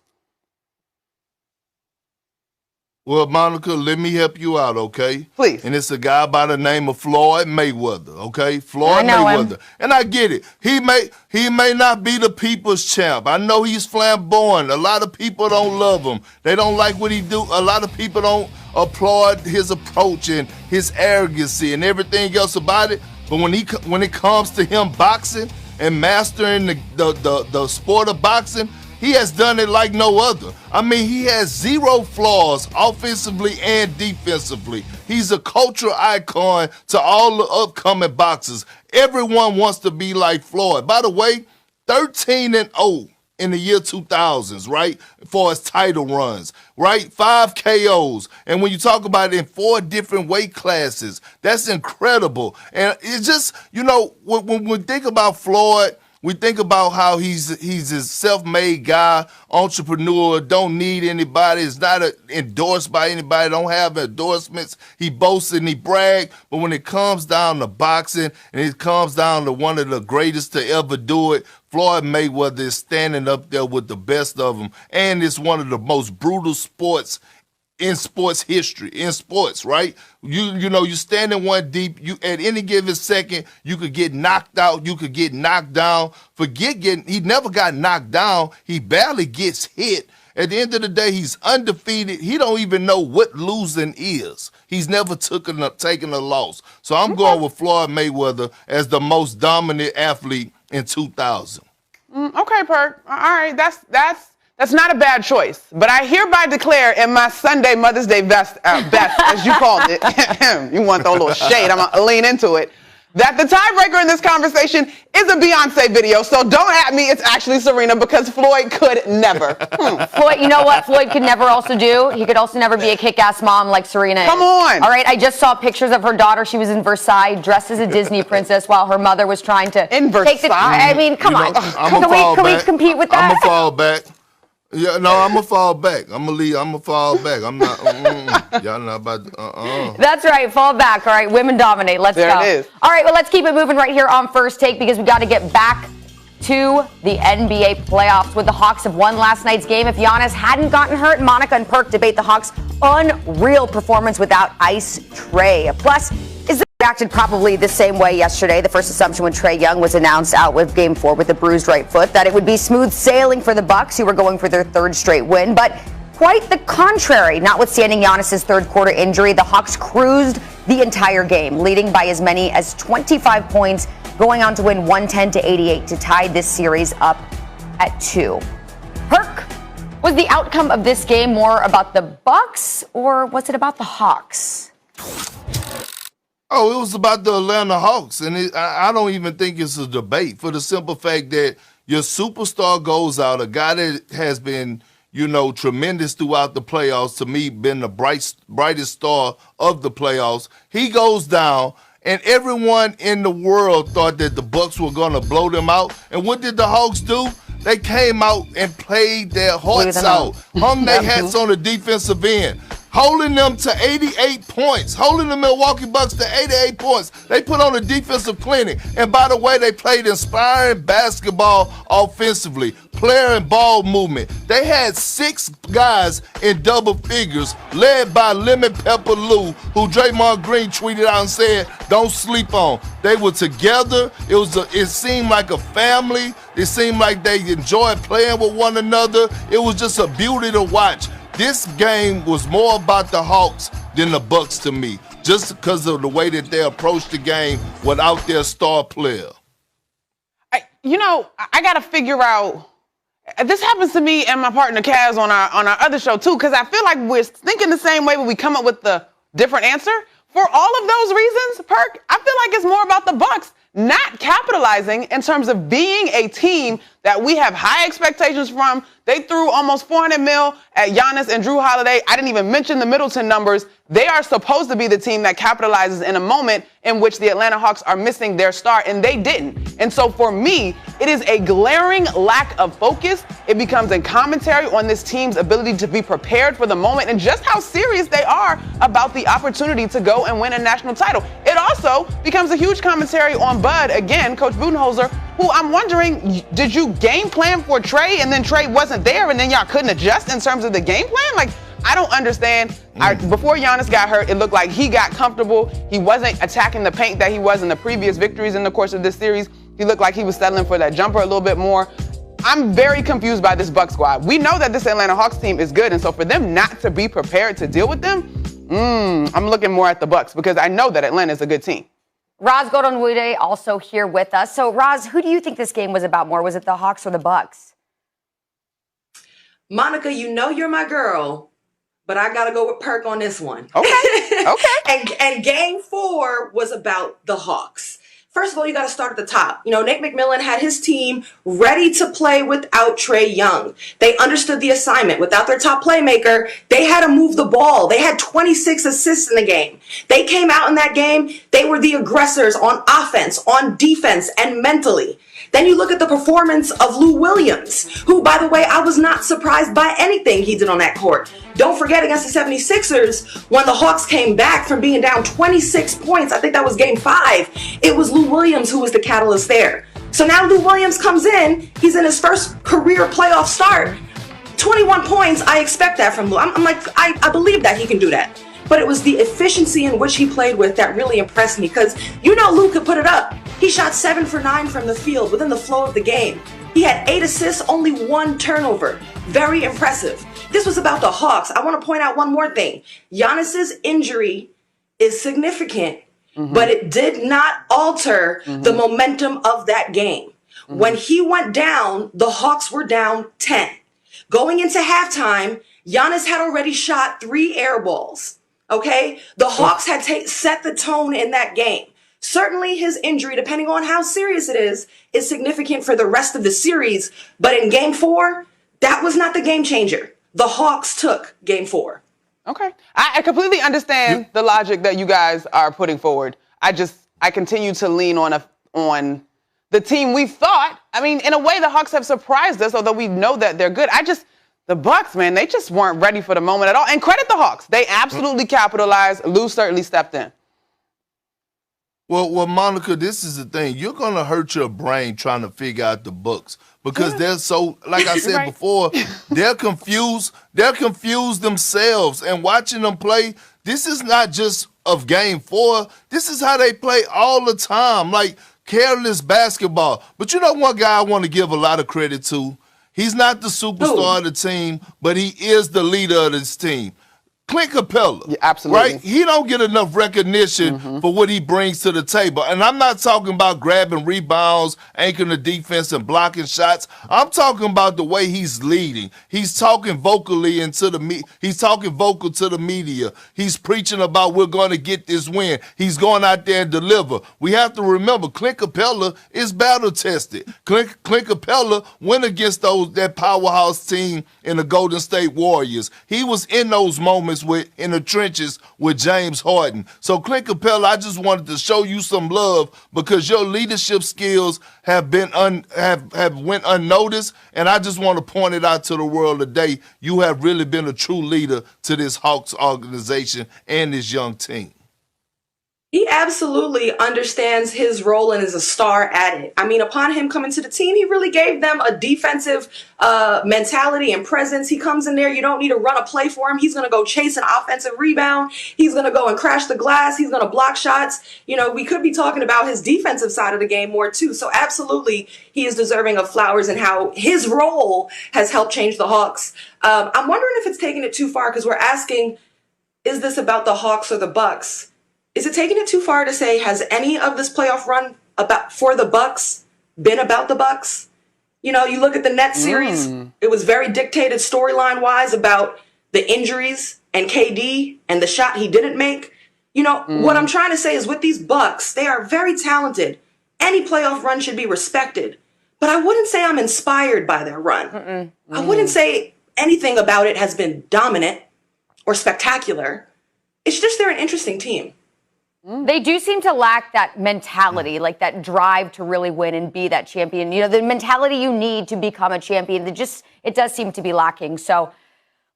[SPEAKER 11] Well, Monica, let me help you out, okay?
[SPEAKER 1] Please.
[SPEAKER 11] And it's a guy by the name of Floyd Mayweather, okay? Floyd Mayweather. And I get it. He may not be the people's champ. I know he's flamboyant. A lot of people don't love him. They don't like what he do. A lot of people don't applaud his approach and his arrogancy and everything else about it. But when it comes to him boxing and mastering the sport of boxing, he has done it like no other. I mean, he has 0 flaws offensively and defensively. He's a cultural icon to all the upcoming boxers. Everyone wants to be like Floyd. By the way, 13-0 in the year 2000s, right? For his title runs, right? 5 KOs. And when you talk about it in 4 different weight classes, that's incredible. And it's just, when we think about Floyd, we think about how he's a self-made guy, entrepreneur, don't need anybody, is not endorsed by anybody, don't have endorsements. He boasts and he brags. But when it comes down to boxing and it comes down to one of the greatest to ever do it, Floyd Mayweather is standing up there with the best of them. And it's one of the most brutal sports in sports history, in sports, right? You standing one deep, you at any given second, you could get knocked out, you could get knocked down. He never got knocked down, he barely gets hit. At the end of the day, he's undefeated. He don't even know what losing is. He's never taken a loss. So I'm going with Floyd Mayweather as the most dominant athlete in 2000.
[SPEAKER 1] Okay, Perk. All right, that's not a bad choice, but I hereby declare in my Sunday Mother's Day best, as you called it, you want to throw a little shade, I'm going to lean into it, that the tiebreaker in this conversation is a Beyonce video, so don't at me, it's actually Serena, because Floyd could never.
[SPEAKER 9] Floyd, you know what Floyd could never also do? He could also never be a kick-ass mom like Serena
[SPEAKER 1] Come on.
[SPEAKER 9] All right, I just saw pictures of her daughter. She was in Versailles, dressed as a Disney princess while her mother was trying to
[SPEAKER 1] In Versailles?
[SPEAKER 9] I mean, come on. Can we compete with that?
[SPEAKER 11] I'm going to fall back. Yeah, no, I'm gonna fall back. I'm gonna fall back. I'm not. Y'all not about.
[SPEAKER 9] That's right. Fall back. All right. Women dominate. Let's go.
[SPEAKER 1] There it is.
[SPEAKER 9] All right. Well, let's keep it moving right here on First Take because we got to get back to the NBA playoffs. With the Hawks have won last night's game. If Giannis hadn't gotten hurt, Monica and Perk debate the Hawks' unreal performance without Ice Trae. Plus, reacted probably the same way yesterday. The first assumption when Trae Young was announced out with Game 4 with a bruised right foot, that it would be smooth sailing for the Bucks, who were going for their 3rd straight win. But quite the contrary. Notwithstanding Giannis' 3rd quarter injury, the Hawks cruised the entire game, leading by as many as 25 points, going on to win 110-88 to tie this series up at 2. Perk, was the outcome of this game more about the Bucks or was it about the Hawks?
[SPEAKER 11] Oh, it was about the Atlanta Hawks, and I don't even think it's a debate for the simple fact that your superstar goes out, a guy that has been, tremendous throughout the playoffs, to me, been the brightest star of the playoffs. He goes down, and everyone in the world thought that the Bucks were going to blow them out. And what did the Hawks do? They came out and played their hearts out, hung their hats on the defensive end, holding them to 88 points, holding the Milwaukee Bucks to 88 points. They put on a defensive clinic. And by the way, they played inspiring basketball offensively, player and ball movement. They had 6 guys in double figures, led by Lemon Pepper Lou, who Draymond Green tweeted out and said, don't sleep on. They were together. It seemed like a family. It seemed like they enjoyed playing with one another. It was just a beauty to watch. This game was more about the Hawks than the Bucks to me, just because of the way that they approached the game without their star player.
[SPEAKER 1] I got to figure out, This happens to me and my partner Kaz on our other show too, because I feel like we're thinking the same way, but we come up with the different answer. For all of those reasons, Perk, I feel like it's more about the Bucks not capitalizing in terms of being a team that we have high expectations from. They threw almost $400 million at Giannis and Drew Holiday. I didn't even mention the Middleton numbers. They are supposed to be the team that capitalizes in a moment in which the Atlanta Hawks are missing their star, and they didn't. And so for me, it is a glaring lack of focus. It becomes a commentary on this team's ability to be prepared for the moment and just how serious they are about the opportunity to go and win a national title. It also becomes a huge commentary on Bud, again, Coach Budenholzer, who I'm wondering, did you game plan for Trey and then Trey wasn't there and then y'all couldn't adjust in terms of the game plan? Like, I don't understand. Before Giannis got hurt, it looked like he got comfortable. He wasn't attacking the paint that he was in the previous victories in the course of this series. He looked like he was settling for that jumper a little bit more. I'm very confused by this Bucs squad. We know that this Atlanta Hawks team is good, and so for them not to be prepared to deal with them, I'm looking more at the Bucs because I know that Atlanta is a good team.
[SPEAKER 9] Raz Godonwude also here with us. So, Raz, who do you think this game was about more? Was it the Hawks or the Bucs?
[SPEAKER 12] Monica, you know you're my girl, but I got to go with Perk on this one.
[SPEAKER 1] Okay. Okay.
[SPEAKER 12] And game 4 was about the Hawks. First of all, you got to start at the top. You know, Nate McMillan had his team ready to play without Trae Young. They understood the assignment. Without their top playmaker, they had to move the ball. They had 26 assists in the game. They came out in that game. They were the aggressors on offense, on defense, and mentally. Then you look at the performance of Lou Williams, who, by the way, I was not surprised by anything he did on that court. Don't forget, against the 76ers, when the Hawks came back from being down 26 points, I think that was game 5, it was Lou Williams who was the catalyst there. So now Lou Williams comes in, he's in his first career playoff start, 21 points, I expect that from Lou. I'm like, I believe that he can do that. But it was the efficiency in which he played with that really impressed me, because you know Lou could put it up. He shot 7 for 9 from the field within the flow of the game. He had 8 assists, only 1 turnover. Very impressive. This was about the Hawks. I want to point out one more thing. Giannis's injury is significant, but it did not alter the momentum of that game. When he went down, the Hawks were down 10. Going into halftime, Giannis had already shot 3 air balls. Okay? The Hawks had set the tone in that game. Certainly his injury, depending on how serious it is significant for the rest of the series. But in game 4, that was not the game changer. The Hawks took game 4.
[SPEAKER 1] Okay. I completely understand the logic that you guys are putting forward. I continue to lean on the team we thought. I mean, in a way, the Hawks have surprised us, although we know that they're good. The Bucks, man, they just weren't ready for the moment at all. And credit the Hawks. They absolutely capitalized. Lou certainly stepped in.
[SPEAKER 11] Well, Monica, this is the thing. You're going to hurt your brain trying to figure out the Bucks because they're so, like I said before, they're confused. They're confused themselves. And watching them play, this is not just of game 4. This is how they play all the time, like careless basketball. But you know one guy I want to give a lot of credit to? He's not the superstar of the team, but he is the leader of this team. Clint Capella,
[SPEAKER 1] absolutely.
[SPEAKER 11] Right? He don't get enough recognition for what he brings to the table. And I'm not talking about grabbing rebounds, anchoring the defense, and blocking shots. I'm talking about the way he's leading. He's talking vocally he's talking vocal to the media. He's preaching about we're going to get this win. He's going out there and deliver. We have to remember Clint Capella is battle tested. Clint Capella went against that powerhouse team in the Golden State Warriors. He was in those moments in the trenches with James Harden. So Clint Capella, I just wanted to show you some love because your leadership skills have been went unnoticed, and I just want to point it out to the world today. You have really been a true leader to this Hawks organization and this young team.
[SPEAKER 12] He absolutely understands his role and is a star at it. I mean, upon him coming to the team, he really gave them a defensive mentality and presence. He comes in there, you don't need to run a play for him. He's going to go chase an offensive rebound. He's going to go and crash the glass. He's going to block shots. You know, we could be talking about his defensive side of the game more too. So absolutely, he is deserving of flowers and how his role has helped change the Hawks. I'm wondering if it's taking it too far because we're asking, is this about the Hawks or the Bucks? Is it taking it too far to say, has any of this playoff run for the Bucks been about the Bucks? You know, you look at the Nets series, it was very dictated storyline-wise about the injuries and KD and the shot he didn't make. You know, what I'm trying to say is with these Bucks, they are very talented. Any playoff run should be respected. But I wouldn't say I'm inspired by their run. I wouldn't say anything about it has been dominant or spectacular. It's just they're an interesting team.
[SPEAKER 9] They do seem to lack that mentality, like that drive to really win and be that champion. You know, the mentality you need to become a champion, it does seem to be lacking. So,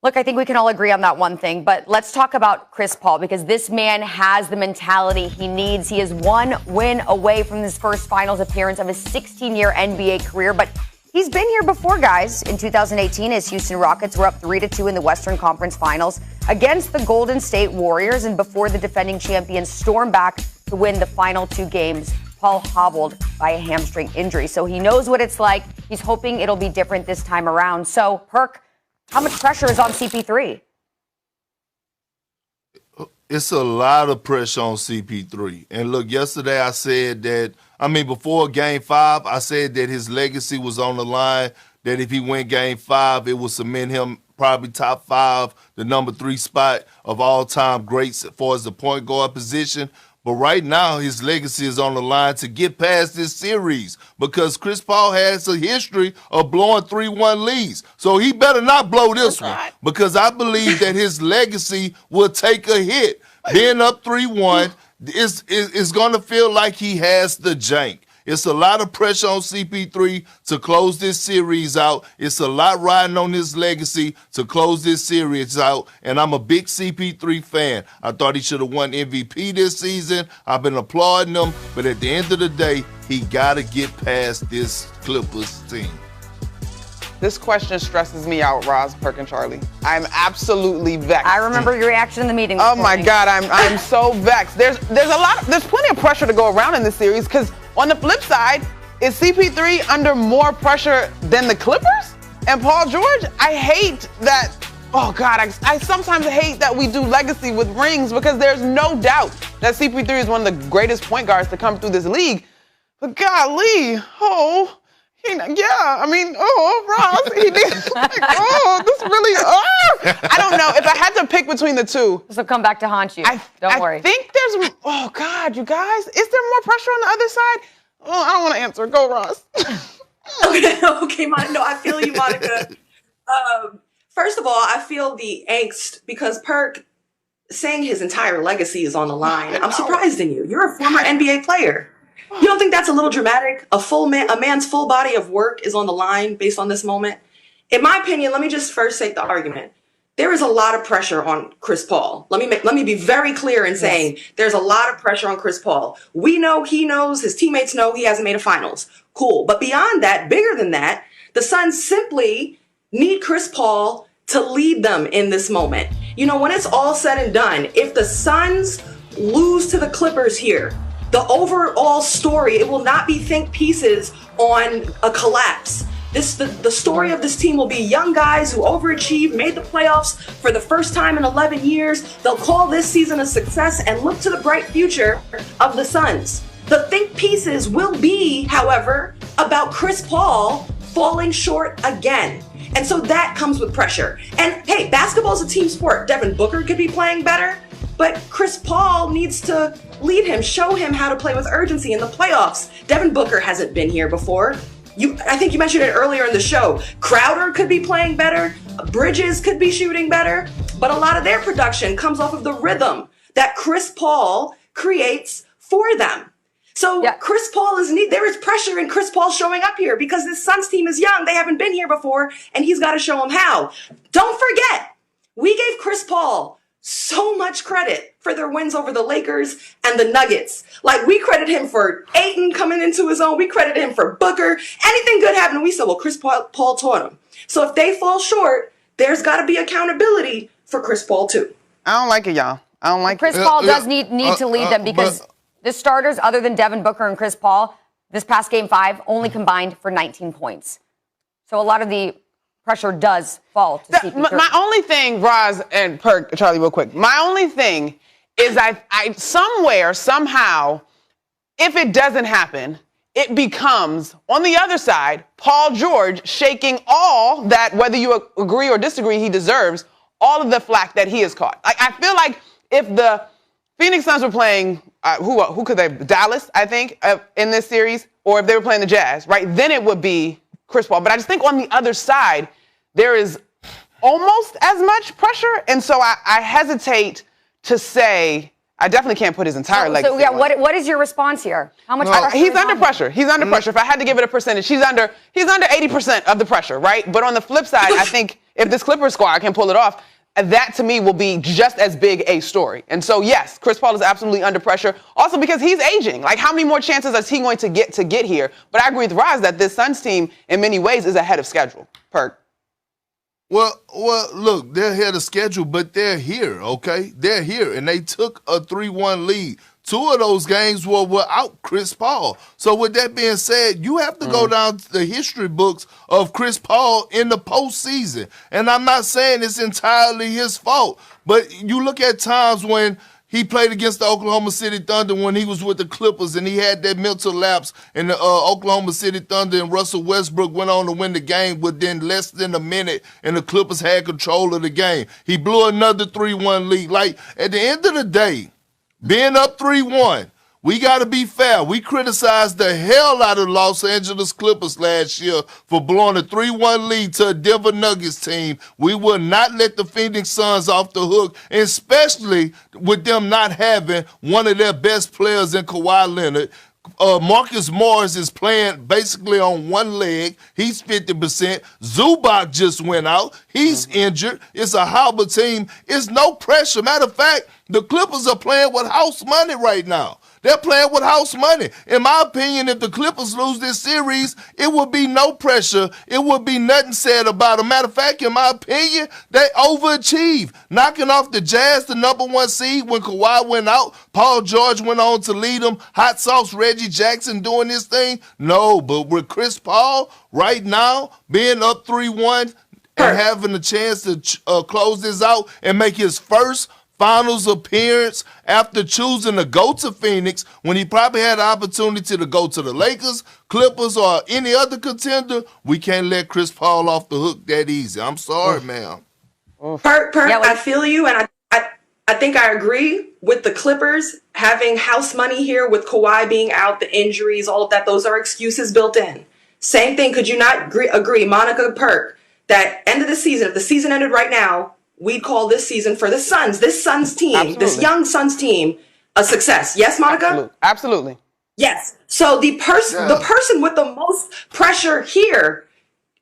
[SPEAKER 9] look, I think we can all agree on that one thing. But let's talk about Chris Paul, because this man has the mentality he needs. He is one win away from his first finals appearance of his 16-year NBA career. But he's been here before, guys. In 2018, his Houston Rockets were up 3-2 in the Western Conference Finals against the Golden State Warriors. And before the defending champions stormed back to win the final 2 games, Paul hobbled by a hamstring injury. So he knows what it's like. He's hoping it'll be different this time around. So, Perk, how much pressure is on CP3?
[SPEAKER 11] It's a lot of pressure on CP3. And look, yesterday I said that, before Game 5, I said that his legacy was on the line, that if he win Game 5, it will cement him probably top 5, the number 3 spot of all-time greats as far as the point guard position. But right now, his legacy is on the line to get past this series because Chris Paul has a history of blowing 3-1 leads. So he better not blow this one because I believe that his legacy will take a hit. Being up 3-1 is going to feel like he has the jank. It's a lot of pressure on CP3 to close this series out. It's a lot riding on his legacy to close this series out. And I'm a big CP3 fan. I thought he should have won MVP this season. I've been applauding him. But at the end of the day, he got to get past this Clippers team.
[SPEAKER 1] This question stresses me out, Roz, Perk, and Charlie. I'm absolutely vexed.
[SPEAKER 9] I remember your reaction in the meeting.
[SPEAKER 1] Oh my God, I'm so vexed. There's plenty of pressure to go around in this series because on the flip side, is CP3 under more pressure than the Clippers and Paul George? I hate that. Oh God, I sometimes hate that we do legacy with rings because there's no doubt that CP3 is one of the greatest point guards to come through this league. But golly, Ross, he did, this really, I don't know. If I had to pick between the two.
[SPEAKER 9] This will come back to haunt you. Don't worry.
[SPEAKER 1] I think there's, oh God, you guys, is there more pressure on the other side? Oh, I don't want to answer. Go, Ross.
[SPEAKER 12] Okay, Monica. No, I feel you, Monica. First of all, I feel the angst because Perk saying his entire legacy is on the line. I'm surprised in you. You're a former NBA player. You don't think that's a little dramatic? A man's full body of work is on the line based on this moment? In my opinion, let me just first take the argument. There is a lot of pressure on Chris Paul. Let me be very clear in saying there's a lot of pressure on Chris Paul. We know, he knows, his teammates know he hasn't made a finals. Cool. But beyond that, bigger than that, the Suns simply need Chris Paul to lead them in this moment. You know, when it's all said and done, if the Suns lose to the Clippers here, the overall story, it will not be think pieces on a collapse. The story of this team will be young guys who overachieved, made the playoffs for the first time in 11 years. They'll call this season a success and look to the bright future of the Suns. The think pieces will be, however, about Chris Paul falling short again. And so that comes with pressure. And hey, basketball is a team sport. Devin Booker could be playing better, but Chris Paul needs to lead him, show him how to play with urgency in the playoffs. Devin Booker hasn't been here before. I think you mentioned it earlier in the show. Crowder could be playing better. Bridges could be shooting better. But a lot of their production comes off of the rhythm that Chris Paul creates for them. So Chris Paul there is pressure in Chris Paul showing up here because this Suns team is young. They haven't been here before, and he's got to show them how. Don't forget, we gave Chris Paul so much credit for their wins over the Lakers and the Nuggets. Like, we credit him for Ayton coming into his own. We credit him for Booker. Anything good happened, we said, well, Chris Paul taught him. So if they fall short, there's got to be accountability for Chris Paul, too.
[SPEAKER 1] I don't like it, y'all. I don't like
[SPEAKER 9] Chris Paul does need to lead them because the starters, other than Devin Booker and Chris Paul, this past Game 5 only combined for 19 points. So a lot of the pressure does fall to CP3.
[SPEAKER 1] My only thing, Roz and Perk, Charlie, real quick. My only thing is I somewhere, somehow, if it doesn't happen, it becomes, on the other side, Paul George shaking all that, whether you agree or disagree, he deserves all of the flack that he has caught. I feel like if the Phoenix Suns were playing, who could they, Dallas, I think, in this series, or if they were playing the Jazz, right, then it would be Chris Paul. But I just think on the other side, there is almost as much pressure, and so I hesitate to say, I definitely can't put his entire legacy.
[SPEAKER 9] So, yeah, what is your response here? How much pressure?
[SPEAKER 1] He's under pressure. He's under pressure. If I had to give it a percentage, he's under 80% of the pressure, right? But on the flip side, I think if this Clippers squad can pull it off, that to me will be just as big a story. And so, yes, Chris Paul is absolutely under pressure. Also because he's aging. Like, how many more chances is he going to get here? But I agree with Roz that this Suns team, in many ways, is ahead of schedule. Perk.
[SPEAKER 11] Well, look, they're ahead of schedule, but they're here, okay? They're here, and they took a 3-1 lead. 2 of those games were without Chris Paul. So with that being said, you have to go down to the history books of Chris Paul in the postseason. And I'm not saying it's entirely his fault, but you look at times when he played against the Oklahoma City Thunder when he was with the Clippers, and he had that mental lapse, and the Oklahoma City Thunder and Russell Westbrook went on to win the game within less than a minute, and the Clippers had control of the game. He blew another 3-1 lead. Like, at the end of the day, being up 3-1, we got to be fair. We criticized the hell out of the Los Angeles Clippers last year for blowing a 3-1 lead to a Denver Nuggets team. We will not let the Phoenix Suns off the hook, especially with them not having one of their best players in Kawhi Leonard. Marcus Morris is playing basically on one leg. He's 50%. Zubac just went out. He's injured. It's a Howard team. It's no pressure. Matter of fact, the Clippers are playing with house money right now. They're playing with house money. In my opinion, if the Clippers lose this series, it would be no pressure. It would be nothing said about them. Matter of fact, in my opinion, they overachieved. Knocking off the Jazz, the number 1 seed, when Kawhi went out. Paul George went on to lead them. Hot sauce Reggie Jackson doing this thing. No, but with Chris Paul right now being up 3-1 and having a chance to close this out and make his first finals appearance after choosing to go to Phoenix when he probably had the opportunity to go to the Lakers, Clippers, or any other contender, we can't let Chris Paul off the hook that easy. I'm sorry, ma'am.
[SPEAKER 12] Perk, I feel you, and I think I agree with the Clippers having house money here with Kawhi being out, the injuries, all of that. Those are excuses built in. Same thing, could you not agree, Monica, Perk, that end of the season, if the season ended right now, we'd call this season for the Suns, this Suns team,
[SPEAKER 1] Absolutely.
[SPEAKER 12] This young Suns team, a success. Yes, Monica?
[SPEAKER 1] Absolutely.
[SPEAKER 12] Yes. So the person with the most pressure here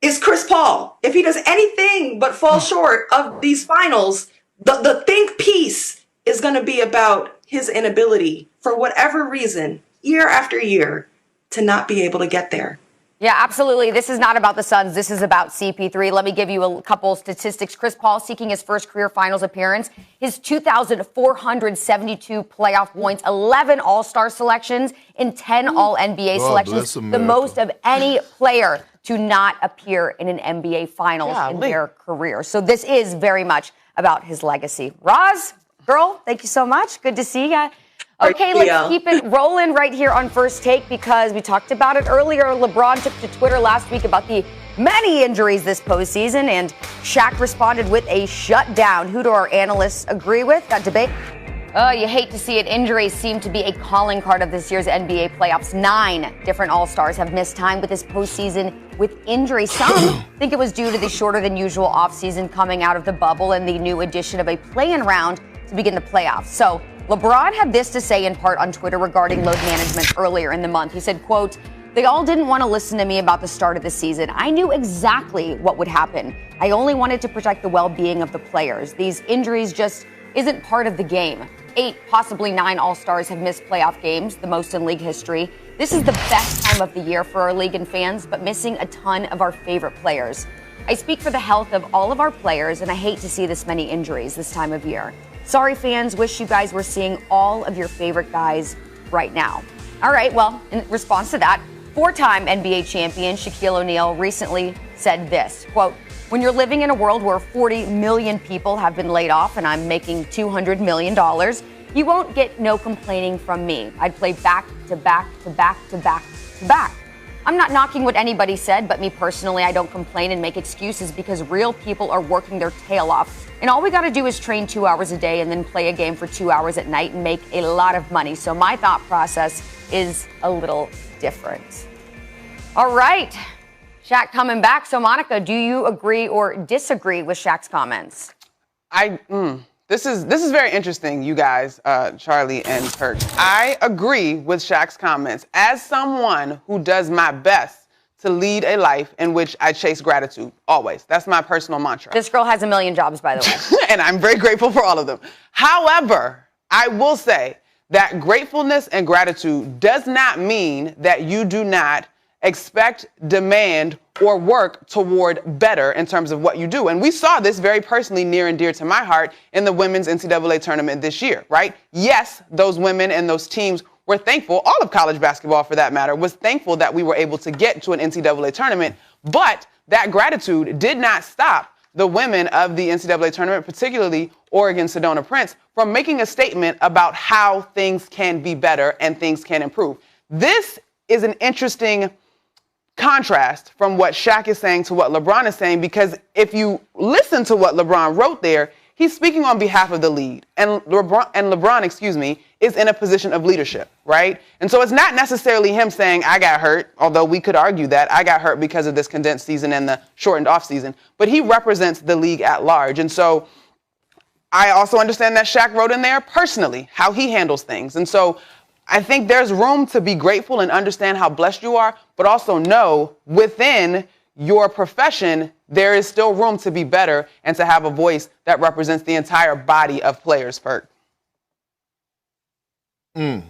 [SPEAKER 12] is Chris Paul. If he does anything but fall short of these finals, the think piece is going to be about his inability, for whatever reason, year after year, to not be able to get there.
[SPEAKER 9] Yeah, absolutely. This is not about the Suns. This is about CP3. Let me give you a couple statistics. Chris Paul seeking his first career finals appearance. His 2,472 playoff points, 11 All-Star selections, and 10 All-NBA selections. The most of any player to not appear in an NBA Finals in their career. So this is very much about his legacy. Roz, girl, thank you so much. Good to see you. Okay, let's keep it rolling right here on First Take because we talked about it earlier. LeBron took to Twitter last week about the many injuries this postseason, and Shaq responded with a shutdown. Who do our analysts agree with? That debate? Oh, you hate to see it. Injuries seem to be a calling card of this year's NBA playoffs. 9 different All-Stars have missed time with this postseason with injury. Some think it was due to the shorter than usual offseason coming out of the bubble and the new addition of a play-in round to begin the playoffs. So LeBron had this to say in part on Twitter regarding load management earlier in the month. He said, quote, "They all didn't want to listen to me about the start of the season. I knew exactly what would happen. I only wanted to protect the well-being of the players. These injuries just isn't part of the game. 8, possibly 9 All-Stars have missed playoff games, the most in league history. This is the best time of the year for our league and fans, but missing a ton of our favorite players. I speak for the health of all of our players, and I hate to see this many injuries this time of year. Sorry, fans. Wish you guys were seeing all of your favorite guys right now." All right, well, in response to that, 4-time NBA champion Shaquille O'Neal recently said this, quote, "When you're living in a world where 40 million people have been laid off and I'm making $200 million, you won't get no complaining from me. I'd play back to back to back to back back-to-back. I'm not knocking what anybody said, but me personally, I don't complain and make excuses because real people are working their tail off. And all we got to do is train 2 hours a day and then play a game for 2 hours at night and make a lot of money. So my thought process is a little different. All right. Shaq coming back. So, Monica, do you agree or disagree with Shaq's comments?
[SPEAKER 1] This is very interesting, you guys, Charlie and Kirk. I agree with Shaq's comments. As someone who does my best to lead a life in which I chase gratitude, always. That's my personal mantra.
[SPEAKER 9] This girl has a million jobs, by the way.
[SPEAKER 1] And I'm very grateful for all of them. However, I will say that gratefulness and gratitude does not mean that you do not expect, demand, or work toward better in terms of what you do. And we saw this very personally near and dear to my heart in the women's NCAA tournament this year, right? Yes, those women and those teams were thankful, all of college basketball for that matter, was thankful that we were able to get to an NCAA tournament, but that gratitude did not stop the women of the NCAA tournament, particularly Oregon Sedona Prince, from making a statement about how things can be better and things can improve. This is an interesting contrast from what Shaq is saying to what LeBron is saying, because if you listen to what LeBron wrote there, he's speaking on behalf of the league. And LeBron, is in a position of leadership, right? And so it's not necessarily him saying, I got hurt, although we could argue that I got hurt because of this condensed season and the shortened offseason, but he represents the league at large. And so I also understand that Shaq wrote in there personally how he handles things. And so I think there's room to be grateful and understand how blessed you are, but also know within your profession, there is still room to be better and to have a voice that represents the entire body of players, Perk.
[SPEAKER 11] Well,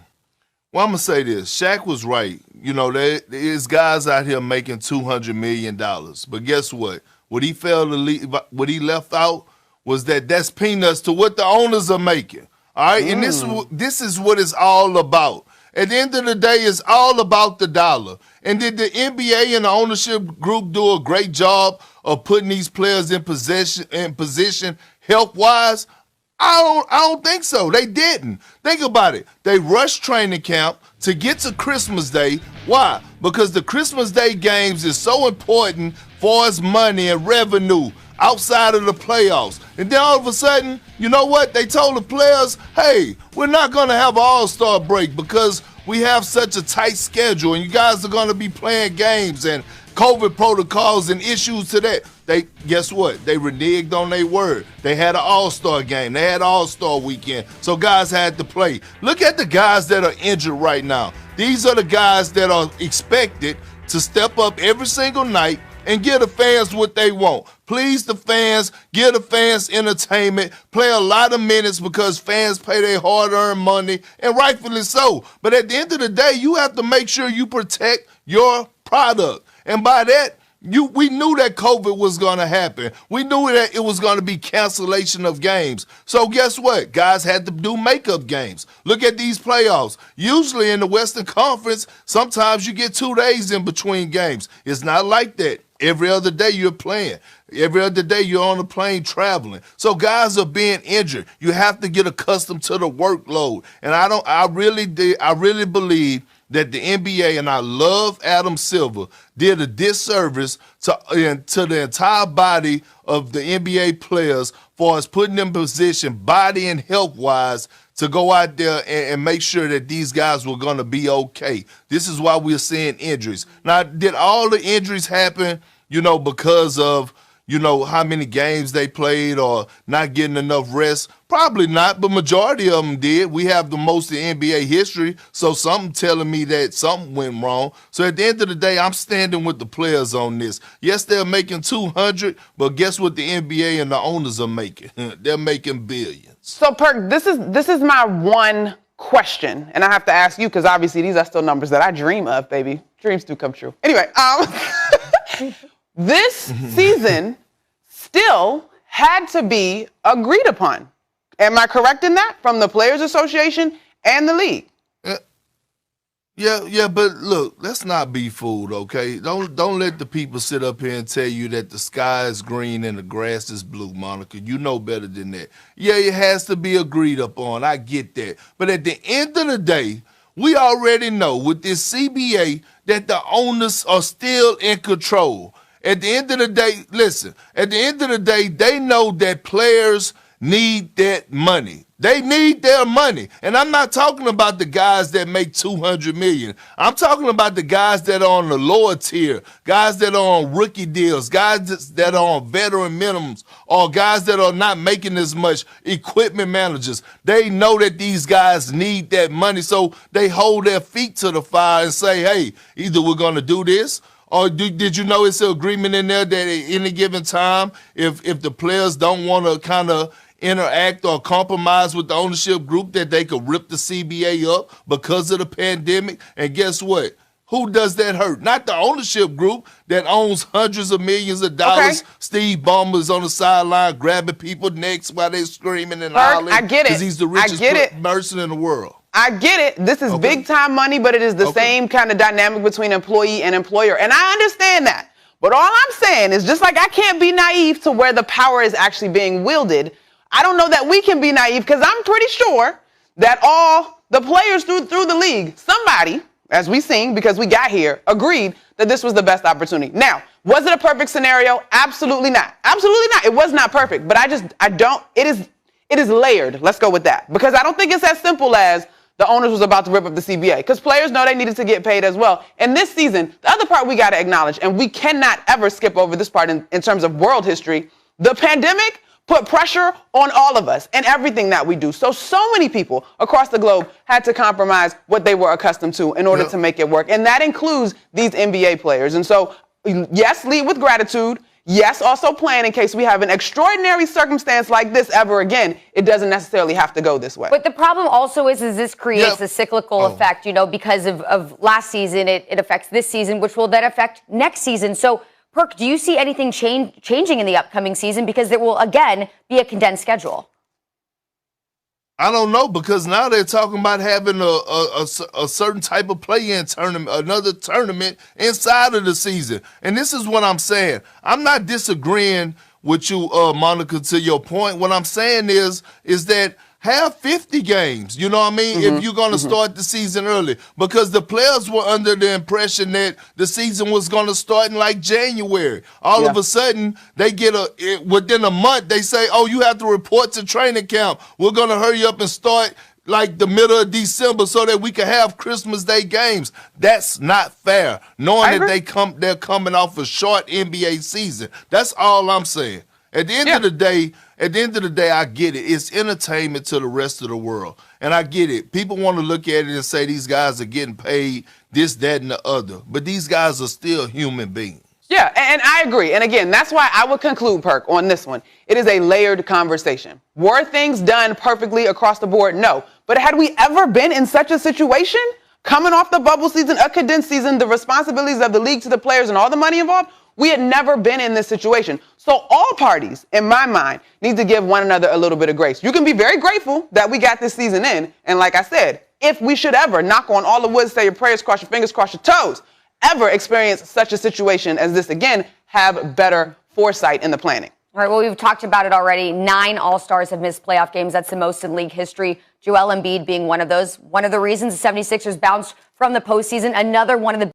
[SPEAKER 11] I'm going to say this. Shaq was right. You know, there's guys out here making $200 million. But guess what? What he left out was that's peanuts to what the owners are making. All right? And this is what it's all about. At the end of the day, it's all about the dollar. And did the NBA and the ownership group do a great job of putting these players in position health-wise? I don't think so. They didn't. Think about it. They rushed training camp to get to Christmas Day. Why? Because the Christmas Day games is so important for us money and revenue outside of the playoffs. And then all of a sudden, you know what? They told the players, hey, we're not going to have an all-star break because we have such a tight schedule and you guys are going to be playing games and COVID protocols and issues to that. Guess what? They reneged on their word. They had an all-star game. They had all-star weekend. So guys had to play. Look at the guys that are injured right now. These are the guys that are expected to step up every single night and give the fans what they want. Please the fans, give the fans entertainment, play a lot of minutes because fans pay their hard-earned money, and rightfully so. But at the end of the day, you have to make sure you protect your product. And by that, we knew that COVID was going to happen. We knew that it was going to be cancellation of games. So guess what? Guys had to do makeup games. Look at these playoffs. Usually in the Western Conference, sometimes you get 2 days in between games. It's not like that. Every other day you're playing. Every other day you're on a plane traveling. So guys are being injured. You have to get accustomed to the workload. And I really believe that the NBA, and I love Adam Silver, did a disservice to the entire body of the NBA players for us putting them in position, body and health-wise, to go out there and make sure that these guys were going to be okay. This is why we're seeing injuries. Now, did all the injuries happen, because of, how many games they played or not getting enough rest? Probably not, but majority of them did. We have the most in NBA history, so something telling me that something went wrong. So at the end of the day, I'm standing with the players on this. Yes, they're making $200, but guess what the NBA and the owners are making? They're making billions.
[SPEAKER 1] So, Perk, this is my one question, and I have to ask you because obviously these are still numbers that I dream of, baby. Dreams do come true. Anyway, this season still had to be agreed upon. Am I correct in that? From the Players Association and the league?
[SPEAKER 11] Yeah, but look, let's not be fooled, okay? Don't let the people sit up here and tell you that the sky is green and the grass is blue, Monica. You know better than that. Yeah, it has to be agreed upon. I get that. But at the end of the day, We already know with this CBA that the owners are still in control. At the end of the day, listen, at the end of the day, they know that players need that money. They need their money. And I'm not talking about the guys that make $200 million. I'm talking about the guys that are on the lower tier, guys that are on rookie deals, guys that are on veteran minimums, or guys that are not making as much, equipment managers. They know that these guys need that money, so they hold their feet to the fire and say, hey, either we're going to do this, or did you know it's an agreement in there that at any given time, if the players don't want to kind of interact or compromise with the ownership group, that they could rip the CBA up because of the pandemic? And guess what? Who does that hurt? Not the ownership group that owns hundreds of millions of dollars. Okay. Steve Ballmer's on the sideline grabbing people's necks while they're screaming and hollering.
[SPEAKER 1] I get it.
[SPEAKER 11] Because he's the richest person in the world.
[SPEAKER 1] I get it. This is big time money, but it is the same kind of dynamic between employee and employer. And I understand that. But all I'm saying is, just like I can't be naive to where the power is actually being wielded, I don't know that we can be naive, because I'm pretty sure that all the players through the league, somebody, as we seen, because we got here, agreed that this was the best opportunity. Now, was it a perfect scenario? Absolutely not. Absolutely not. It was not perfect, but it is layered. Let's go with that, because I don't think it's as simple as the owners was about to rip up the CBA, because players know they needed to get paid as well. And this season, the other part we got to acknowledge, and we cannot ever skip over this part in terms of world history, the pandemic put pressure on all of us and everything that we do. So many people across the globe had to compromise what they were accustomed to in order to make it work. And that includes these NBA players. And so, yes, lead with gratitude. Yes, also plan in case we have an extraordinary circumstance like this ever again. It doesn't necessarily have to go this way.
[SPEAKER 9] But the problem also is this creates a cyclical effect, because of last season, it affects this season, which will then affect next season. So, Perk, do you see anything changing in the upcoming season? Because there will, again, be a condensed schedule.
[SPEAKER 11] I don't know, because now they're talking about having a certain type of play-in tournament, another tournament inside of the season. And this is what I'm saying. I'm not disagreeing with you, Monica, to your point. What I'm saying is that have 50 games, you know what I mean, if you're going to start the season early. Because the players were under the impression that the season was going to start in like January. All of a sudden, they get within a month, they say, oh, you have to report to training camp. We're going to hurry up and start like the middle of December so that we can have Christmas Day games. That's not fair, knowing that they're coming off a short NBA season. That's all I'm saying. At the end of the day, I get it. It's entertainment to the rest of the world. And I get it. People want to look at it and say these guys are getting paid this, that, and the other. But these guys are still human beings.
[SPEAKER 1] Yeah, and I agree. And again, that's why I would conclude, Perk, on this one. It is a layered conversation. Were things done perfectly across the board? No. But had we ever been in such a situation? Coming off the bubble season, a condensed season, the responsibilities of the league to the players and all the money involved? We had never been in this situation. So all parties, in my mind, need to give one another a little bit of grace. You can be very grateful that we got this season in. And like I said, if we should ever, knock on all the wood, say your prayers, cross your fingers, cross your toes, ever experience such a situation as this again, have better foresight in the planning.
[SPEAKER 9] All right, well, we've talked about it already. 9 All-Stars have missed playoff games. That's the most in league history. Joel Embiid being one of those. One of the reasons the 76ers bounced from the postseason. Another one of the